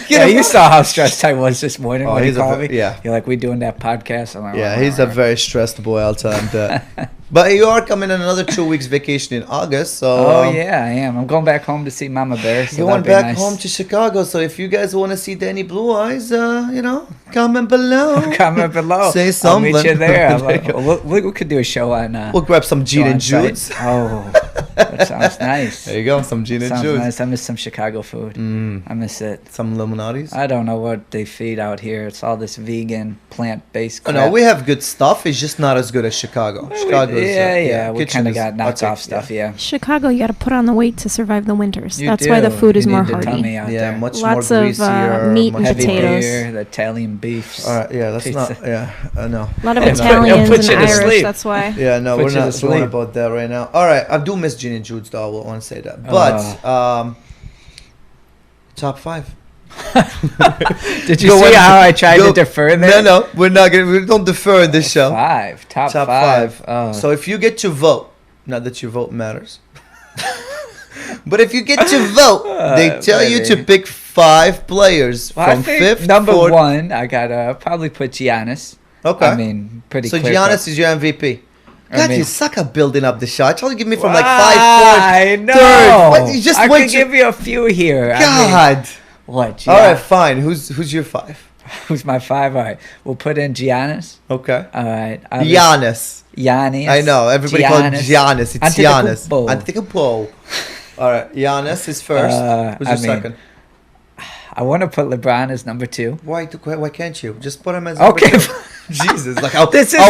You saw how stressed I was this morning when he called me. Yeah. You're like, we doing that podcast? I'm like, he's a very stressed boy. I'll tell him that. But you are coming on another 2 weeks vacation in August, so. Oh yeah, I am. I'm going back home to see Mama Bear. So going back home to Chicago. So if you guys want to see Danny Blue Eyes, comment below. Comment below. Say something. I'll meet you there. We could do a show on. We'll grab some Gene and Jude's. Oh, that sounds nice. There you go, some Gene and Jude's. Nice. I miss some Chicago food. I miss it. Some Illuminatis. I don't know what they feed out here. It's all this vegan, plant-based crap. No, we have good stuff. It's just not as good as Chicago. We kind of got knocked off stuff, Chicago, you got to put on the weight to survive the winters. That's why the food is more hearty. Much lots more of meat and potatoes. Beer, the Italian beefs. That's pizza. not. No. A lot of Italians and Irish. That's why. Yeah, no, we're not talking about that right now. All right, I do miss Gin and Jude's, though. I want to say that, but top 5. Did you see how I tried to defer there? No, we're not gonna. We don't defer in this show. Top five. Oh. So if you get to vote, not that your vote matters, but if you get to vote, they tell you to pick 5 players from 5th. Number 1, I gotta probably put Giannis. Okay. I mean, pretty. So clear Giannis is your MVP. God, you suck at building up the shot. Try to give me from like 5, 4, I know. 3rd. I can give you a few here. God. What? All right, fine. Who's your 5? Who's my 5? All right, we'll put in Giannis. Okay. All right. Giannis. I know. Everybody calls it Giannis. It's Giannis. Antetokounmpo. All right. Giannis is first. Who's your second? I want to put LeBron as number 2. Why can't you? Just put him as number 2. Jesus. Like, this is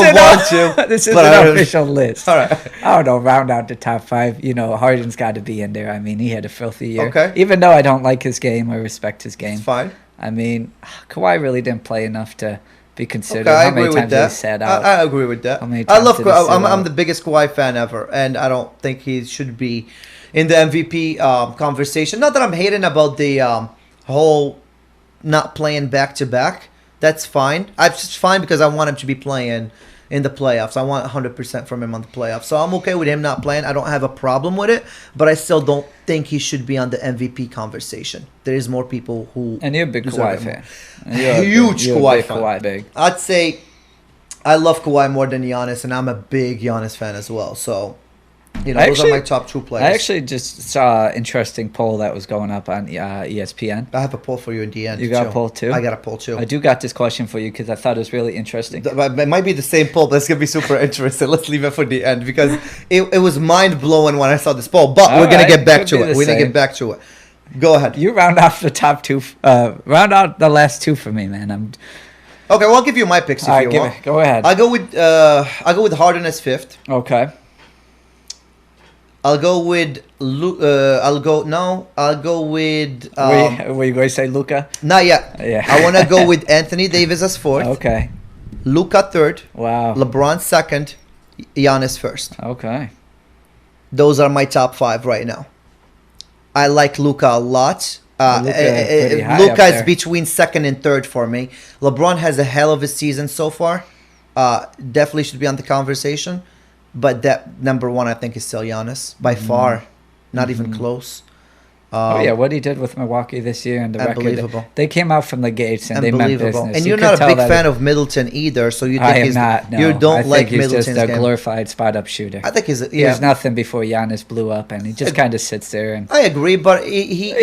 an official list. All right. I don't know, round out the top 5. Harden's got to be in there. I mean, he had a filthy year. Okay. Even though I don't like his game, I respect his game. It's fine. I mean, Kawhi really didn't play enough to be considered. Okay, I How agree many with times that. he sat out? I agree with that. How many I times love did he Kawhi. sit I'm out? the biggest Kawhi fan ever, and I don't think he should be in the MVP conversation. Not that I'm hating about the whole not playing back to back. That's fine. I'm just fine because I want him to be playing in the playoffs. I want 100% from him on the playoffs. So I'm okay with him not playing. I don't have a problem with it, but I still don't think he should be on the MVP conversation. There is more people who... And you're a big Kawhi fan. Huge Kawhi fan. Kawhi big. I'd say I love Kawhi more than Giannis, and I'm a big Giannis fan as well. So, those are my top 2 players. I actually just saw an interesting poll that was going up on ESPN. I have a poll for you in the end. You got a poll too? I got a poll too. I do got this question for you because I thought it was really interesting. It might be the same poll, but it's going to be super interesting. Let's leave it for the end because it was mind-blowing when I saw this poll. But we're going to get back to it. We're going to get back to it. Go ahead. You round off the top 2. Round out the last 2 for me, man. Okay, well, I'll give you my picks if you want. Go ahead. I'll go with Harden as 5th. Okay. I'll go with I'll go with were you going to say Luka? Not yet. Yeah. I want to go with Anthony Davis as 4th. Okay. Luka 3rd. Wow. LeBron 2nd. Giannis 1st. Okay. Those are my top 5 right now. I like Luka a lot. Luka is between 2nd and 3rd for me. LeBron has a hell of a season so far. Definitely should be on the conversation. But that number 1, I think, is still Giannis by far, not even close. What he did with Milwaukee this year and the unbelievable. record. They came out from the gates and they meant business. And you're not a big fan of Middleton either, so you think I am not. No. You don't I like think he's Middleton's just a game. glorified spot-up shooter. I think he's was nothing before Giannis blew up, and he just kind of sits there. And I agree, but he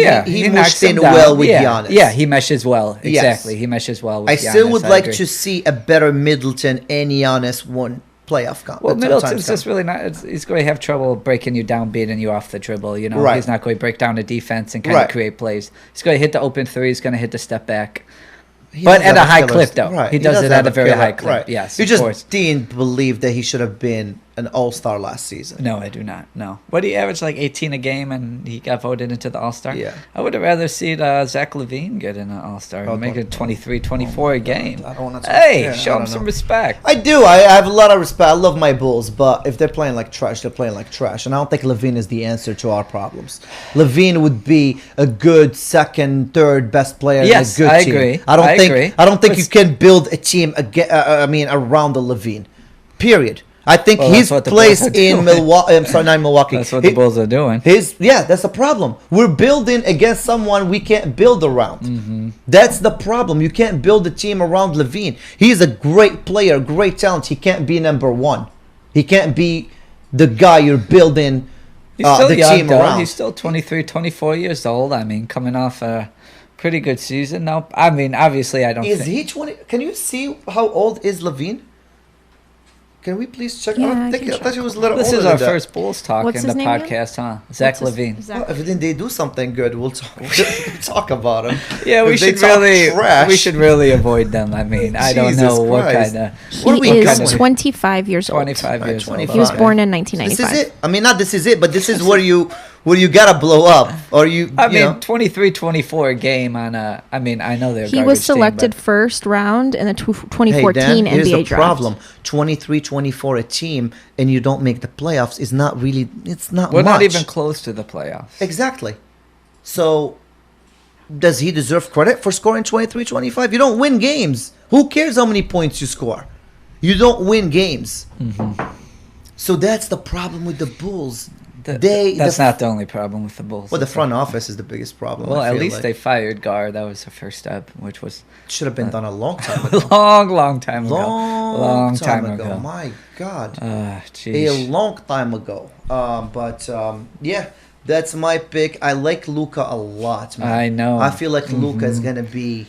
meshed in down. well with Giannis. Yeah, he meshes well. Exactly, yes. He meshes well with Giannis. I still would like to see a better Middleton and Giannis one playoff comp. Well, Middleton's just really not. He's going to have trouble breaking you down, beating you off the dribble. Right. He's not going to break down the defense and kind of create plays. He's going to hit the open 3. He's going to hit the step back. But at a high clip, though. Right. He does it at a very high clip. Right. Yes, you just didn't believe that he should have been an all-star last season. No, I do not. No. What he averaged like 18 a game, and he got voted into the All-Star. Yeah. I would have rather seen Zach LaVine get in an All-Star, make it 23, 24 a game. I don't want to. Hey, show him some respect. I do. I have a lot of respect. I love my Bulls, but if they're playing like trash, they're playing like trash. And I don't think LaVine is the answer to our problems. LaVine would be a good 2nd, 3rd best player in a good team. I agree. I don't think you can build a team around the LaVine. Period. I think his place in Milwaukee. I'm sorry, not Milwaukee. That's what the Bulls are doing. That's the problem. We're building against someone we can't build around. Mm-hmm. That's the problem. You can't build a team around LaVine. He's a great player, great talent. He can't be number 1. He can't be the guy you're building the team around. He's still 23, 24 years old. I mean, coming off a pretty good season. No, I mean, obviously, I don't think. Is he 20? Can you see how old is LaVine? Can we please check? Yeah, I thought he was a little older. This is our first Bulls talk What's in the podcast, again? huh? Zach LaVine. Well, if they do something good, we'll talk about him. Yeah, we should really avoid them. I mean, I don't know what kind of. He is 25 years old. 25 years old. He was born in 1995. This is it. I mean, not this is it, but this is where you gotta blow up, or you. I mean, 23, 24 a game on a. I mean, I know they're. He was selected first round in the 2014 hey, Dan, here's NBA the draft. problem: 23, 24 a team, and you don't make the playoffs is not really. It's not. We're much. not even close to the playoffs. Exactly. So, does he deserve credit for scoring 23, 25? You don't win games. Who cares how many points you score? You don't win games. Mm-hmm. So that's the problem with the Bulls. That's not the only problem with the Bulls. Well, the front office is the biggest problem. Well, at least they fired Gar. That was the first step, which was should have been done a long time ago. long time ago. Long time ago. My God. Geez. A long time ago. Yeah, that's my pick. I like Luka a lot, man. I know. I feel like Luka is gonna be.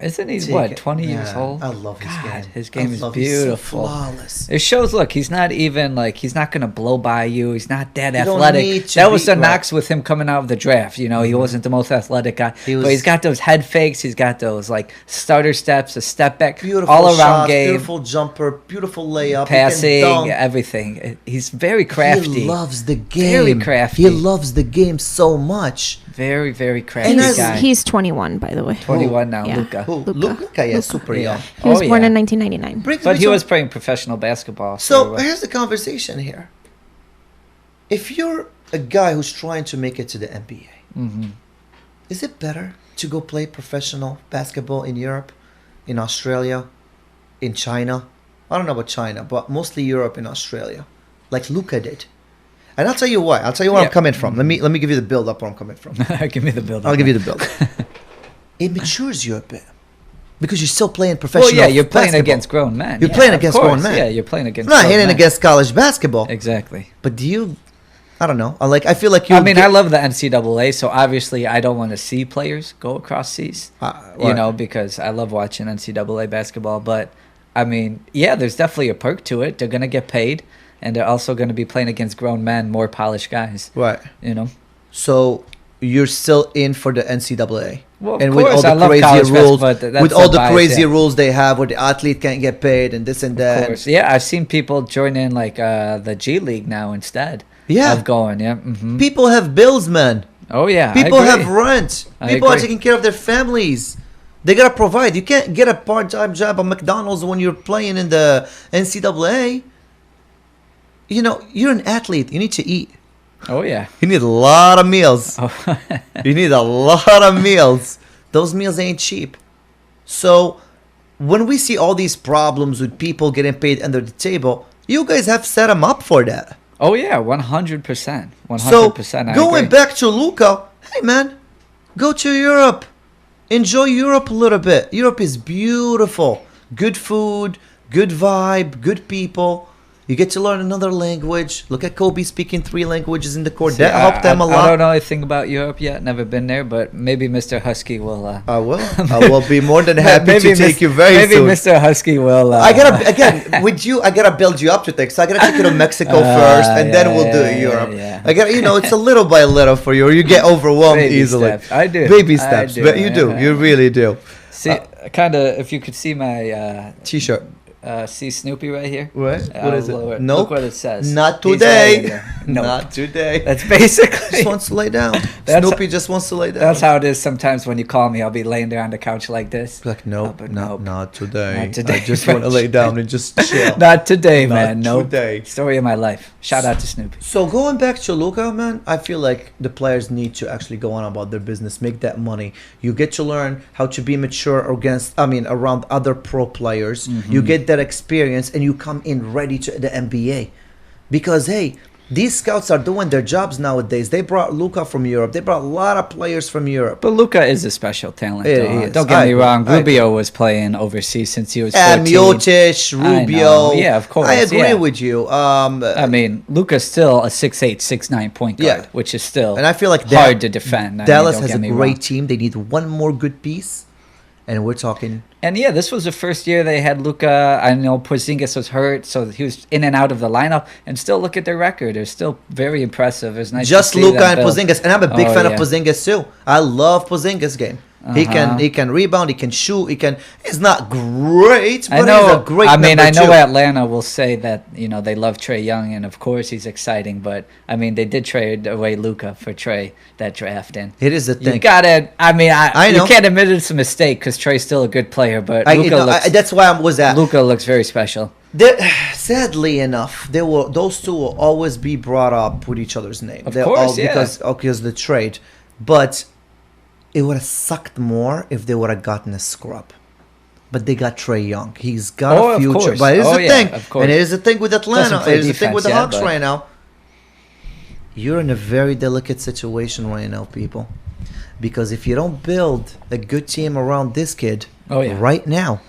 Isn't he 20 years old? I love his game. His game is beautiful. So flawless. It shows. Look, he's not even he's not gonna blow by you. He's not that athletic. That was the knocks with him coming out of the draft. You know, he wasn't the most athletic guy, but he's got those head fakes. He's got those starter steps, a step back, beautiful all around shots, game, beautiful jumper, beautiful layup, passing, everything. He's very crafty. He loves the game. Very crafty. He loves the game so much. Very, very crafty guy. He's 21, by the way. 21 now, Yeah. Luka. Luka, yeah, super young. He was born in 1999. But he was playing professional basketball. So here's the conversation here. If you're a guy who's trying to make it to the NBA, is it better to go play professional basketball in Europe, in Australia, in China? I don't know about China, but mostly Europe and Australia, like Luka did. And I'll tell you why. I'll tell you where I'm coming from. Let me give you the build up where I'm coming from. Give me the build up. I'll give you the build up. It matures you a bit. Because you're still playing professional basketball. Well, yeah, you're playing basketball. against grown men. You're playing against grown men. Yeah, you're playing against grown men. Not hitting against college basketball. Exactly. But do you... I don't know. I feel like you... I mean, I love the NCAA, so obviously I don't want to see players go across seas, you know, because I love watching NCAA basketball. But, I mean, yeah, there's definitely a perk to it. They're going to get paid, and they're also going to be playing against grown men, more polished guys. Right. You know? So you're still in for the NCAA? Well, and of with course, all the crazy rules, with all the crazy yeah. rules they have, where the athlete can't get paid and this and that. Of course. Yeah, I've seen people join in like the G League now instead. Yeah, of going. Yeah, mm-hmm. People have bills, man. Oh yeah, people have rent. People are taking care of their families. They gotta provide. You can't get a part-time job at McDonald's when you're playing in the NCAA. You know, you're an athlete. You need to eat. Oh yeah. You need a lot of meals. Oh. You need a lot of meals. Those meals ain't cheap. So when we see all these problems with people getting paid under the table, you guys have set them up for that. Oh yeah, 100%. 100%. So going back to Luka, hey man, go to Europe. Enjoy Europe a little bit. Europe is beautiful. Good food, good vibe, good people. You get to learn another language. Look at Kobe speaking 3 languages in the court. See, that helped them a lot. I don't know anything about Europe yet. Never been there, but maybe Mr. Husky will. I will. I will be more than happy to take you very soon. Maybe Mr. Husky will. I gotta again with you. I gotta build you up to things. So I gotta take you to Mexico first, and then we'll do Europe. Yeah. I gotta, it's a little by little for you, or you get overwhelmed baby easily. Steps. I do. Baby steps, but you do. You really do. See, kind of. If you could see my T-shirt. See Snoopy right here? What? What is it? Nope. Nope. Look what it says. Not today. Right nope. Not today. That's basically... Just wants to lay down. Snoopy just wants to lay down. That's how it is sometimes when you call me. I'll be laying there on the couch like this. Like, nope, not today. Not today. I just want to lay down and just chill. Not today, man. No. Today. Story of my life. Shout out to Snoopy. So going back to Luka, man, I feel like the players need to actually go on about their business, make that money. You get to learn how to be mature around other pro players. Mm-hmm. You get that experience, and you come in ready to the NBA. Because, hey, these scouts are doing their jobs nowadays. They brought Luka from Europe. They brought a lot of players from Europe. But Luka is a special talent. Don't get me wrong. Rubio was playing overseas since he was 14. Miocic, Rubio. Yeah, of course. I agree with you. I mean, Luka's still a 6'8", 6'9" point guard, which is still and I feel like hard to defend. Dallas has a great team. They need one more good piece. And we're talking... And yeah, this was the first year they had Luka. I know Porzingis was hurt, so he was in and out of the lineup. And still, look at their record. They're still very impressive. It's nice just to see Luka and build. Porzingis. And I'm a big fan of Porzingis too. I love Porzingis' game. He can rebound, he can shoot, he's not great, but he's a great I know Atlanta will say that, they love Trae Young, and of course he's exciting, but they did trade away Luka for Trae that draft in. It is the thing. You gotta, I know. You can't admit it's a mistake because Trae's still a good player, but that's why I was at. Luka looks very special. Sadly enough, those two will always be brought up with each other's name. Because of the trade. But it would have sucked more if they would have gotten a scrub. But they got Trae Young. He's got a future. Course. But it is a thing. Of course. And it is a thing with Atlanta. It is a thing with the Hawks right now. You're in a very delicate situation right now, people. Because if you don't build a good team around this kid right now,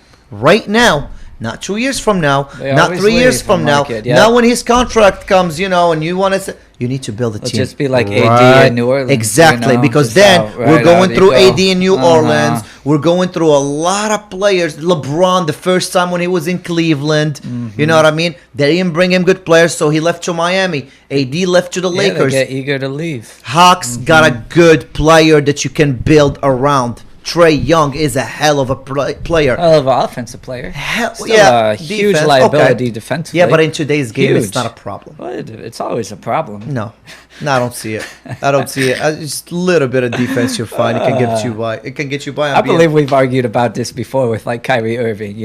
not 2 years from now, not 3 years from now, now when his contract comes, and you want to... You need to build a team. Just be like AD in New Orleans. Exactly, because then we're going through AD in New Orleans. We're going through a lot of players. LeBron, the first time when he was in Cleveland, you know what I mean? They didn't bring him good players, so he left to Miami. AD left to the Lakers. They get eager to leave. Hawks got a good player that you can build around. Trae Young is a hell of a player. Hell of an offensive player. A huge liability defensively. Yeah, but in today's game, it's not a problem. Well, it's always a problem. No. No, I don't see it. Just a little bit of defense, you're fine. It can get you by. It can get you by. I believe we've argued about this before with like Kyrie Irving.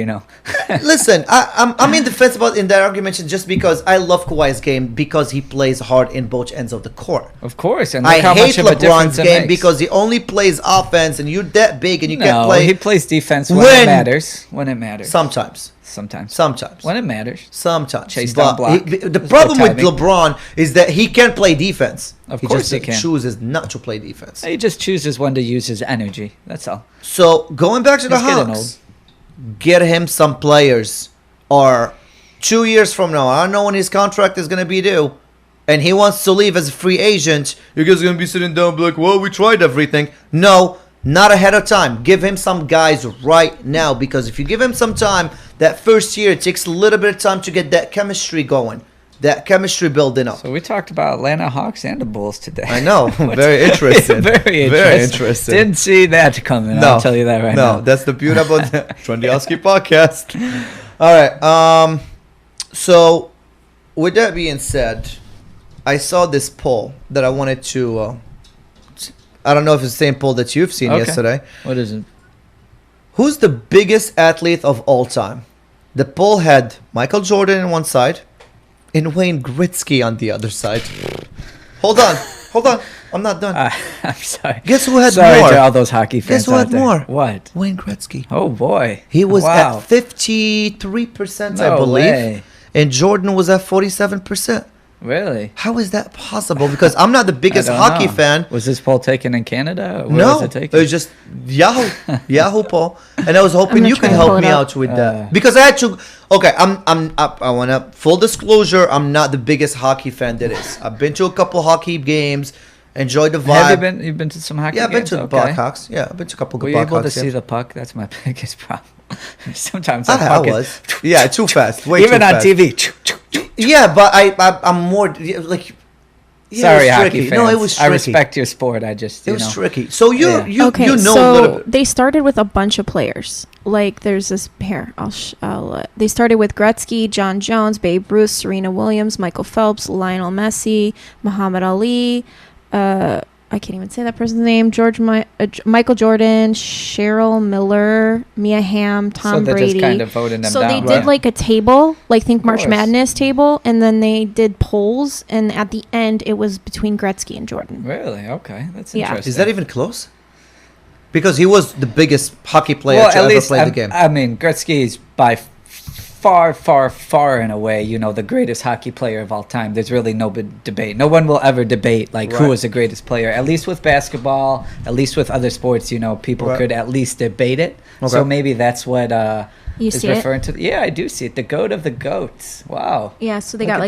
Listen, I'm in defense in that argument just because I love Kawhi's game because he plays hard in both ends of the court. Of course, and I hate LeBron's game because he only plays offense, and you're that big and you can't play. He plays defense when it matters. When it matters. Sometimes. When it matters. Sometimes. Chase down block. The problem with LeBron is that he can't play defense. Of course he can. He chooses not to play defense. He just chooses when to use his energy. That's all. So, going back to the Hawks, get him some players. Or 2 years from now, I don't know when his contract is going to be due, and he wants to leave as a free agent, you guys are going to be sitting down and be like, well, we tried everything. No. Not ahead of time. Give him some guys right now, because if you give him some time, that first year, it takes a little bit of time to get that chemistry going, that chemistry building up. So we talked about Atlanta Hawks and the Bulls today. I know. Very interesting. Very interesting. Didn't see that coming. No, I'll tell you that right now. No, that's the beauty about the Trendy Husky podcast. All right. So with that being said, I saw this poll that I wanted to... I don't know if it's the same poll that you've seen yesterday. What is it? Who's the biggest athlete of all time? The poll had Michael Jordan on one side and Wayne Gretzky on the other side. Hold on. I'm not done. I'm sorry. Guess who had more? Sorry to all those hockey fans. Guess who had more? What? Wayne Gretzky. Oh, boy. He was at 53%, I believe. Way. And Jordan was at 47%. Really? How is that possible? Because I'm not the biggest hockey fan. Was this poll taken in Canada? No, it was just Yahoo poll, and I was hoping you can help me out with that because I had to. Okay, I want to full disclosure. I'm not the biggest hockey fan that is. I've been to a couple hockey games, enjoyed the vibe. Have you've been to some hockey? Yeah, I've been to the Blackhawks. Yeah, I've been to a couple. Were you able to see the puck? That's my biggest problem. Sometimes I was. Yeah, too fast. Way even too on fast. TV. Yeah, but I'm more like. Yeah, sorry, hockey fans. No, it was tricky. I respect your sport. I just it was tricky. So you know so a little bit. They started with a bunch of players. Like there's this here. They started with Gretzky, John Jones, Babe Ruth, Serena Williams, Michael Phelps, Lionel Messi, Muhammad Ali. I can't even say that person's name. Michael Jordan, Cheryl Miller, Mia Hamm, Tom Brady. So they just kind of voted them down. So they did like a table, like think March Madness table, and then they did polls, and at the end it was between Gretzky and Jordan. Really? Okay, that's interesting. Is that even close? Because he was the biggest hockey player to ever play the game. I mean, Gretzky is by far and away, the greatest hockey player of all time. There's really no debate. No one will ever debate who was the greatest player. At least with basketball, at least with other sports, people could at least debate it. Okay. So maybe that's what you is referring to. Yeah, I do see it. The GOAT of the GOATs. Wow. Yeah, so they got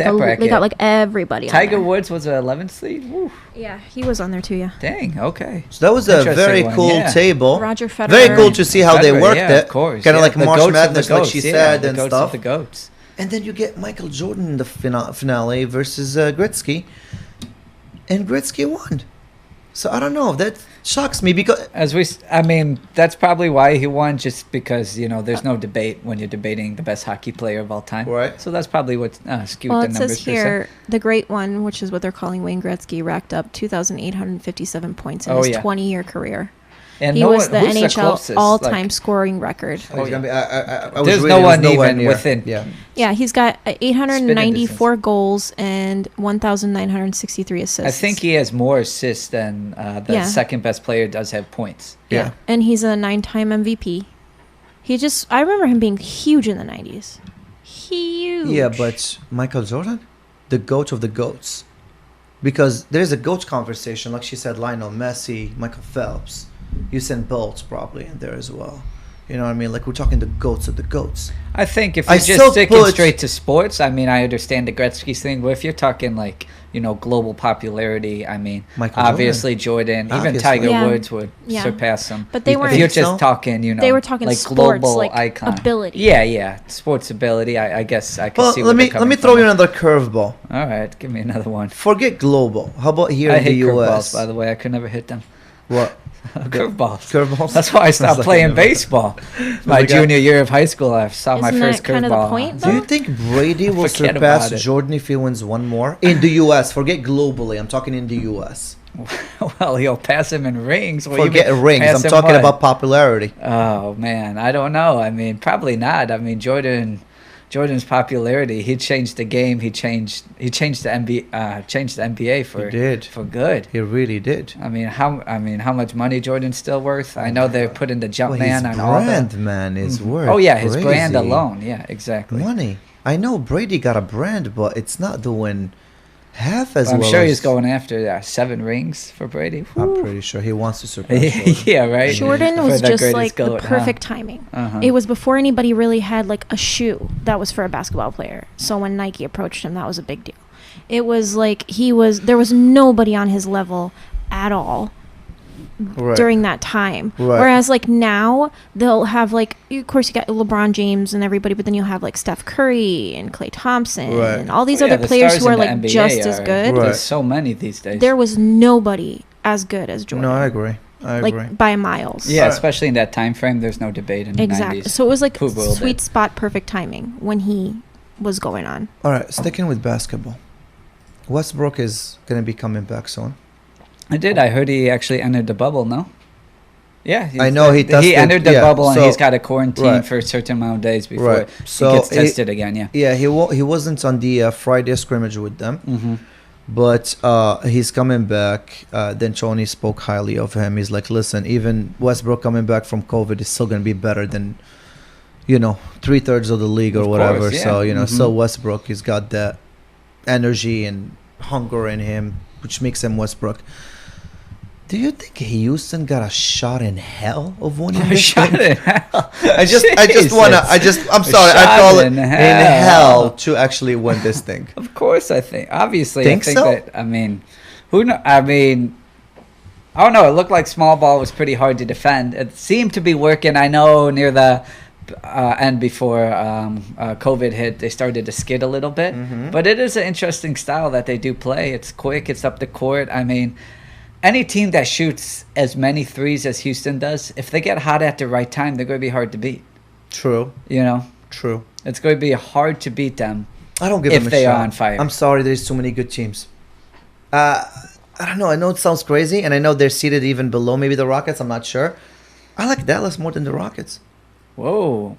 everybody. Tiger Woods was an 11th seed. Woo. Yeah, he was on there too. Yeah. Dang. Okay. So that was a very cool table. Roger Federer. Very cool to see how they worked it. Of course. Kind of like March Madness, like she said, and stuff. The GOATs. And then you get Michael Jordan in the finale versus Gretzky, and Gretzky won. So I don't know. That shocks me because that's probably why he won. Just because there's no debate when you're debating the best hockey player of all time. Right. So that's probably what skewed the numbers. Well, it says here the great one, which is what they're calling Wayne Gretzky, racked up 2,857 points in his 20-year career. And he was the NHL all-time scoring record. There's no one even within. Yeah, he's got 894 goals and 1,963 assists. I think he has more assists than the second best player does have points. Yeah. And he's a 9-time MVP. I remember him being huge in the 90s. Huge. Yeah, but Michael Jordan, the GOAT of the GOATs. Because there's a GOAT conversation, like she said, Lionel Messi, Michael Phelps. Usain Bolt's probably in there as well. You know what I mean? Like, we're talking the GOATs of the GOATs. I think if you're just sticking straight to sports, I understand the Gretzky thing, but if you're talking global popularity, obviously Jordan, even Tiger Woods would surpass him. But they weren't. If you're just talking, they were talking like sports, global icon ability. Yeah, sports ability. I guess I can see. Let me throw you another curveball. All right, give me another one. Forget global. How about here in the U.S.? curveballs, by the way. I could never hit them. What? Curveballs. That's why I stopped playing baseball. My junior year of high school, I saw my first curveball. Kind of the point, do you think Brady will surpass Jordan if he wins one more in the U.S.? Forget globally. I'm talking in the U.S. Well, he'll pass him in rings. Forget rings. I'm talking about popularity. Oh man, I don't know. I mean, probably not. I mean, Jordan's popularity. He changed the game. He changed the NBA for good. He really did. I mean, how much money Jordan's still worth? I know they're putting the jump man on all that. His brand, man, is worth. Oh yeah, his brand alone. Yeah, exactly. Money. I know Brady got a brand, but it's not doing half as well. I'm sure he's going after 7 rings for Brady. Woo. I'm pretty sure he wants to surpass Jordan. Yeah, right. Jordan was just like the perfect timing. It was before anybody really had like a shoe that was for a basketball player. So when Nike approached him, that was a big deal. It was like there was nobody on his level at all. Right. During that time. Right. Whereas like now they'll have like, of course you got LeBron James and everybody, but then you'll have like Steph Curry and Klay Thompson and all these other players who are like NBA just as good. There's so many these days. There was nobody as good as Jordan. No, I agree. Like by miles. Yeah, especially in that time frame, there's no debate in the 90s. So it was like sweet spot, perfect timing when he was going on. All right, sticking with basketball. Westbrook is going to be coming back soon. I heard he actually entered the bubble, no? Yeah. I know he entered the bubble and he's got to quarantine for a certain amount of days before he gets tested again, yeah. Yeah, he wasn't on the Friday scrimmage with them, but he's coming back. Then Tony spoke highly of him. He's like, listen, even Westbrook coming back from COVID is still going to be better than, 3/3 of the league or of whatever. Course, yeah. So, so Westbrook, he's got that energy and hunger in him, which makes him Westbrook. Do you think Houston got a shot in hell of winning this shot thing? In hell? I'm sorry, I call it in hell to actually win this thing. Of course, I think. Obviously, I think so? That, I mean, I don't know. It looked like small ball was pretty hard to defend. It seemed to be working. I know near the end before COVID hit, they started to skid a little bit. But it is an interesting style that they do play. It's quick. It's up the court. I mean, any team that shoots as many threes as Houston does, if they get hot at the right time, they're going to be hard to beat. True. True. It's going to be hard to beat them. I don't give them a shot. If they are on fire. I'm sorry, there's too many good teams. I don't know. I know it sounds crazy, and I know they're seated even below maybe the Rockets. I'm not sure. I like Dallas more than the Rockets. Whoa.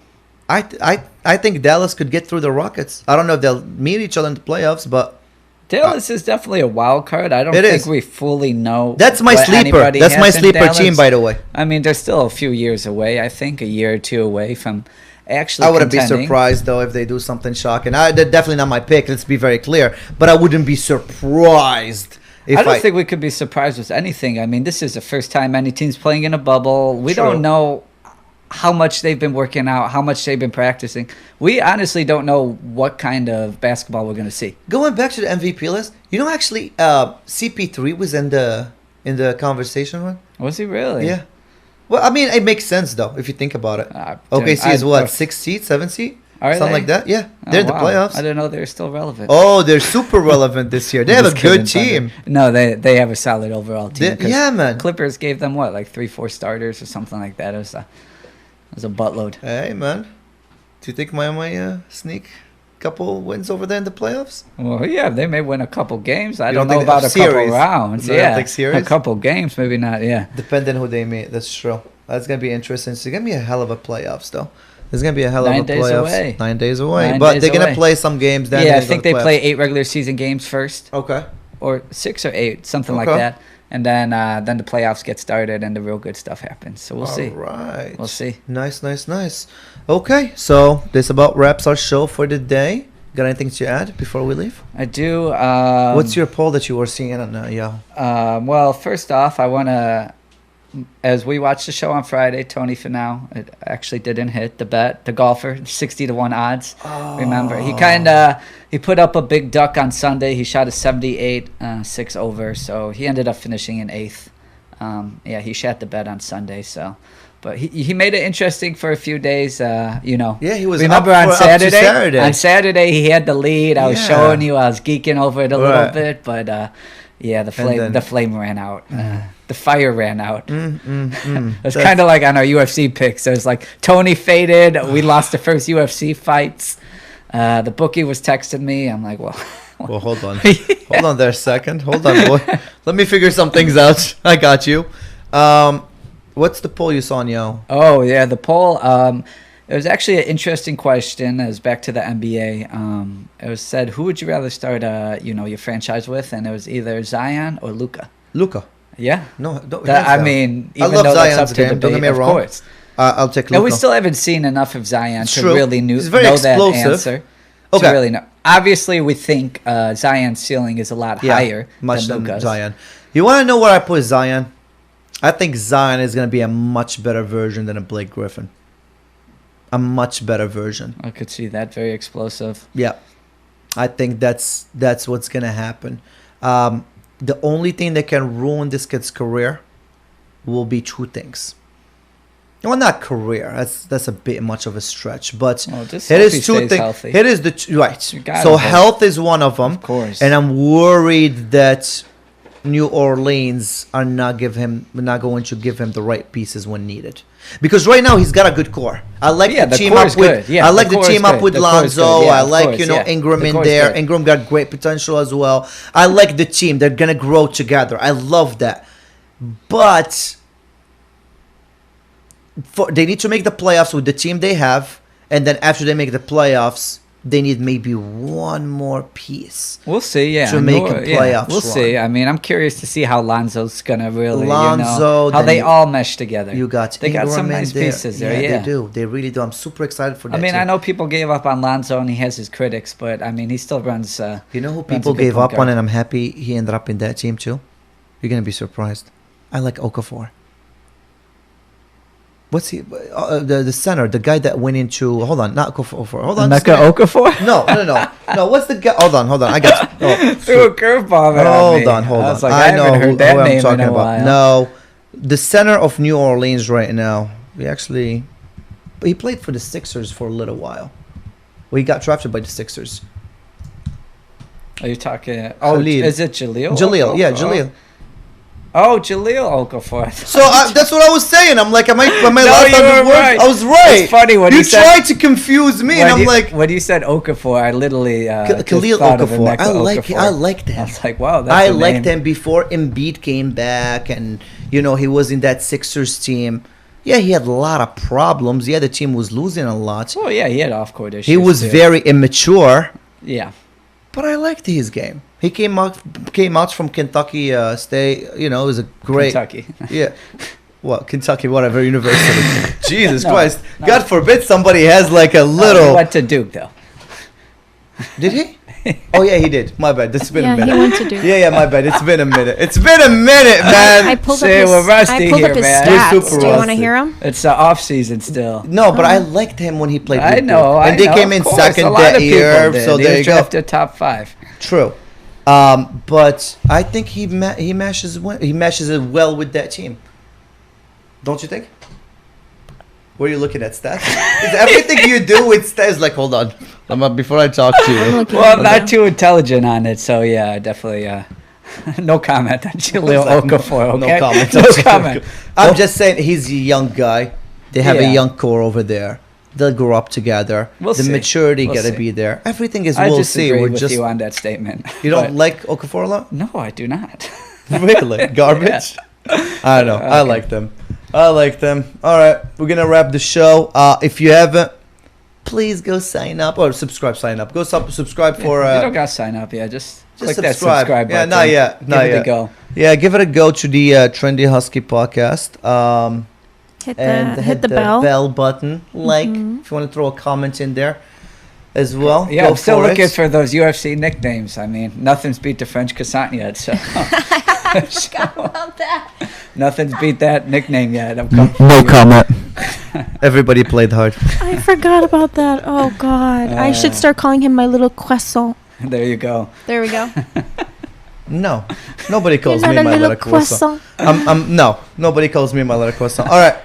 I think Dallas could get through the Rockets. I don't know if they'll meet each other in the playoffs, but Dallas is definitely a wild card. I don't think we fully know. That's my sleeper. That's my sleeper team, by the way. I mean, they're still a few years away. I think a year or two away from actually. I wouldn't be surprised though if they do something shocking. They're definitely not my pick. Let's be very clear. But I wouldn't be surprised. I don't think we could be surprised with anything. I mean, this is the first time any team's playing in a bubble. We don't know how much they've been working out, how much they've been practicing. We honestly don't know what kind of basketball we're going to see. Going back to the MVP list, actually, CP3 was in the conversation one. Was he really? Yeah. Well, I mean, it makes sense though if you think about it. OKC is what, 6th seed, 7th seed, something like that. Yeah, they're in the playoffs. I didn't know they were still relevant. Oh, they're super relevant this year. They have a good team. No, they have a solid overall team. Yeah, man. Clippers gave them what, like 3-4 starters or something like that. It was a buttload. Hey, man. Do you think Miami sneak a couple wins over there in the playoffs? Well, yeah, they may win a couple games. I don't know about a couple rounds. Yeah, a couple games, maybe not, yeah. Depending who they meet, that's true. That's going to be interesting. It's going to be a hell of a playoffs, though. There's going to be a hell of a playoffs. 9 days away. But they're going to play some games. Yeah, I think they play 8 regular season games first. Okay. Or 6 or 8, something like that. And then the playoffs get started and the real good stuff happens. So we'll see. All right. We'll see. Nice. Okay, so this about wraps our show for the day. Got anything to add before we leave? I do. What's your poll that you were seeing on Yahoo? Well, first off, I want to, as we watched the show on Friday, Tony Finau, it actually didn't hit the bet. The golfer, 60-1 odds. Oh. Remember, he put up a big duck on Sunday. He shot a 78, 6 over, so he ended up finishing in 8th. He shot the bet on Sunday, so. But he made it interesting for a few days, Yeah, he was. Remember on Saturday? On Saturday, he had the lead. I was showing you. I was geeking over it a little bit, but the flame ran out. the fire ran out. It's kind of like on our UFC picks. There's like Tony faded. We lost the first UFC fights. The bookie was texting me. I'm like, well, hold on. Hold on there a second. Hold on, boy. Let me figure some things out. I got you. What's the poll you saw, Yo? Oh, yeah, the poll. It was actually an interesting question. It was back to the NBA. It was said, who would you rather start, your franchise with? And it was either Zion or Luka. Luka. Yeah. No, I mean, even I love though Zion's that's up to game. debate, Don't get me wrong. of course. I'll take Luka. And we still haven't seen enough of Zion to true. really know explosive. that answer. Okay. To really know. Obviously, we think Zion's ceiling is a lot higher much than Luka's. Zion. You want to know where I put Zion? I think Zion is going to be a much better version than a Blake Griffin. A much better version. I could see that. Very explosive. Yeah. I think that's what's going to happen. The only thing that can ruin this kid's career will be two things. Well, not career. That's a bit much of a stretch, but just it is two things. Healthy. It is right. So health is one of them, of course. And I'm worried that New Orleans are not going to give him the right pieces when needed. Because right now he's got a good core. I like the team up with. I like the team up with Lonzo. I like Ingram in there. Good. Ingram got great potential as well. I like the team. They're gonna grow together. I love that. But they need to make the playoffs with the team they have, and then after they make the playoffs, they need maybe one more piece. We'll see, to make a playoffs. We'll see. I mean, I'm curious to see how Lonzo's gonna really, how they all mesh together. They got some nice pieces there. Yeah, they do. They really do. I'm super excited for that. I mean, team. I know people gave up on Lonzo, and he has his critics, but I mean, he still runs. You know who people gave up on, and I'm happy he ended up in that team too. You're gonna be surprised. I like Okafor. What's he? The center, the guy that went into. Hold on, not Okafor. Hold on, Emeka Okafor. No. What's the guy? Hold on. I got. Threw a curveball. Hold on. I was like, I haven't heard that name in a while. No, the center of New Orleans right now. He played for the Sixers for a little while. Well, he got drafted by the Sixers. Are you talking? Oh, is it Jaleel? Jaleel, yeah, Jaleel. Oh, Jaleel Okafor. So that's what I was saying. I'm like, am I no, last you time were right. I was right. It's funny when you said, tried to confuse me, and I'm like, when you said Okafor, I literally Khalil Okafor. I liked him. I was like, wow, that's I liked him before Embiid came back, and he was in that Sixers team. Yeah, he had a lot of problems. Yeah, the team was losing a lot. Oh yeah, he had off-court issues. He was very immature. Yeah. But I liked his game. He came out from Kentucky State. It was a great Kentucky. Yeah. Well, Kentucky, whatever university. Jesus Christ! No. God forbid somebody has like a little. He went to Duke though. Did he? Oh yeah, he did. My bad. It's been a minute. He went to Duke. Yeah, my bad. It's been a minute. man. I pulled up his stats. Do you want to hear him? It's off season still. No, but I liked him when he played. I know. And they came in second that year, so they drafted top 5. True. But I think he meshes it well with that team. Don't you think? What are you looking at, stats? Is everything you do with stats? Like, hold on, before I talk to you. Well, I'm not too intelligent on it, so yeah, definitely. No comment on Jaleel Okafor. Okay? No comment. I'm just saying he's a young guy. They have a young core over there. They'll grow up together. The maturity got to be there. Everything is we'll see. I disagree with you on that statement. You don't like Okafor a lot? No, I do not. Really? Garbage? I don't know. Okay. I like them. All right. We're going to wrap the show. If you haven't, please go sign up or subscribe. Sign up. Go subscribe for... you don't got to sign up. Yeah, just click subscribe. That subscribe button. Yeah, not yet. Give it a go. Yeah, give it a go to the Trendy Husky podcast. Hit the bell button. Like, if you want to throw a comment in there as well. Yeah, I'm still looking for those UFC nicknames. I mean, nothing's beat the French croissant yet. So. I forgot about that. Nothing's beat that nickname yet. No comment. Everybody played hard. I forgot about that. Oh, God. I should start calling him my little croissant. There you go. There we go. No. Nobody calls me my little croissant. No. Nobody calls me my little croissant. All right.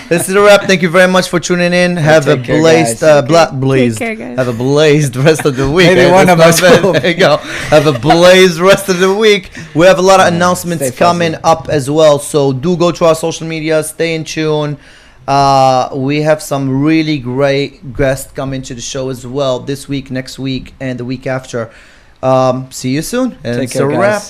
This is a wrap. Thank you very much for tuning in. Have a blazed, have a blazed rest of the week. Maybe one of us will. There you go. Have a blazed rest of the week. We have a lot of announcements coming up as well. So do go to our social media. Stay in tune. We have some really great guests coming to the show as well this week, next week, and the week after. See you soon. And it's a wrap.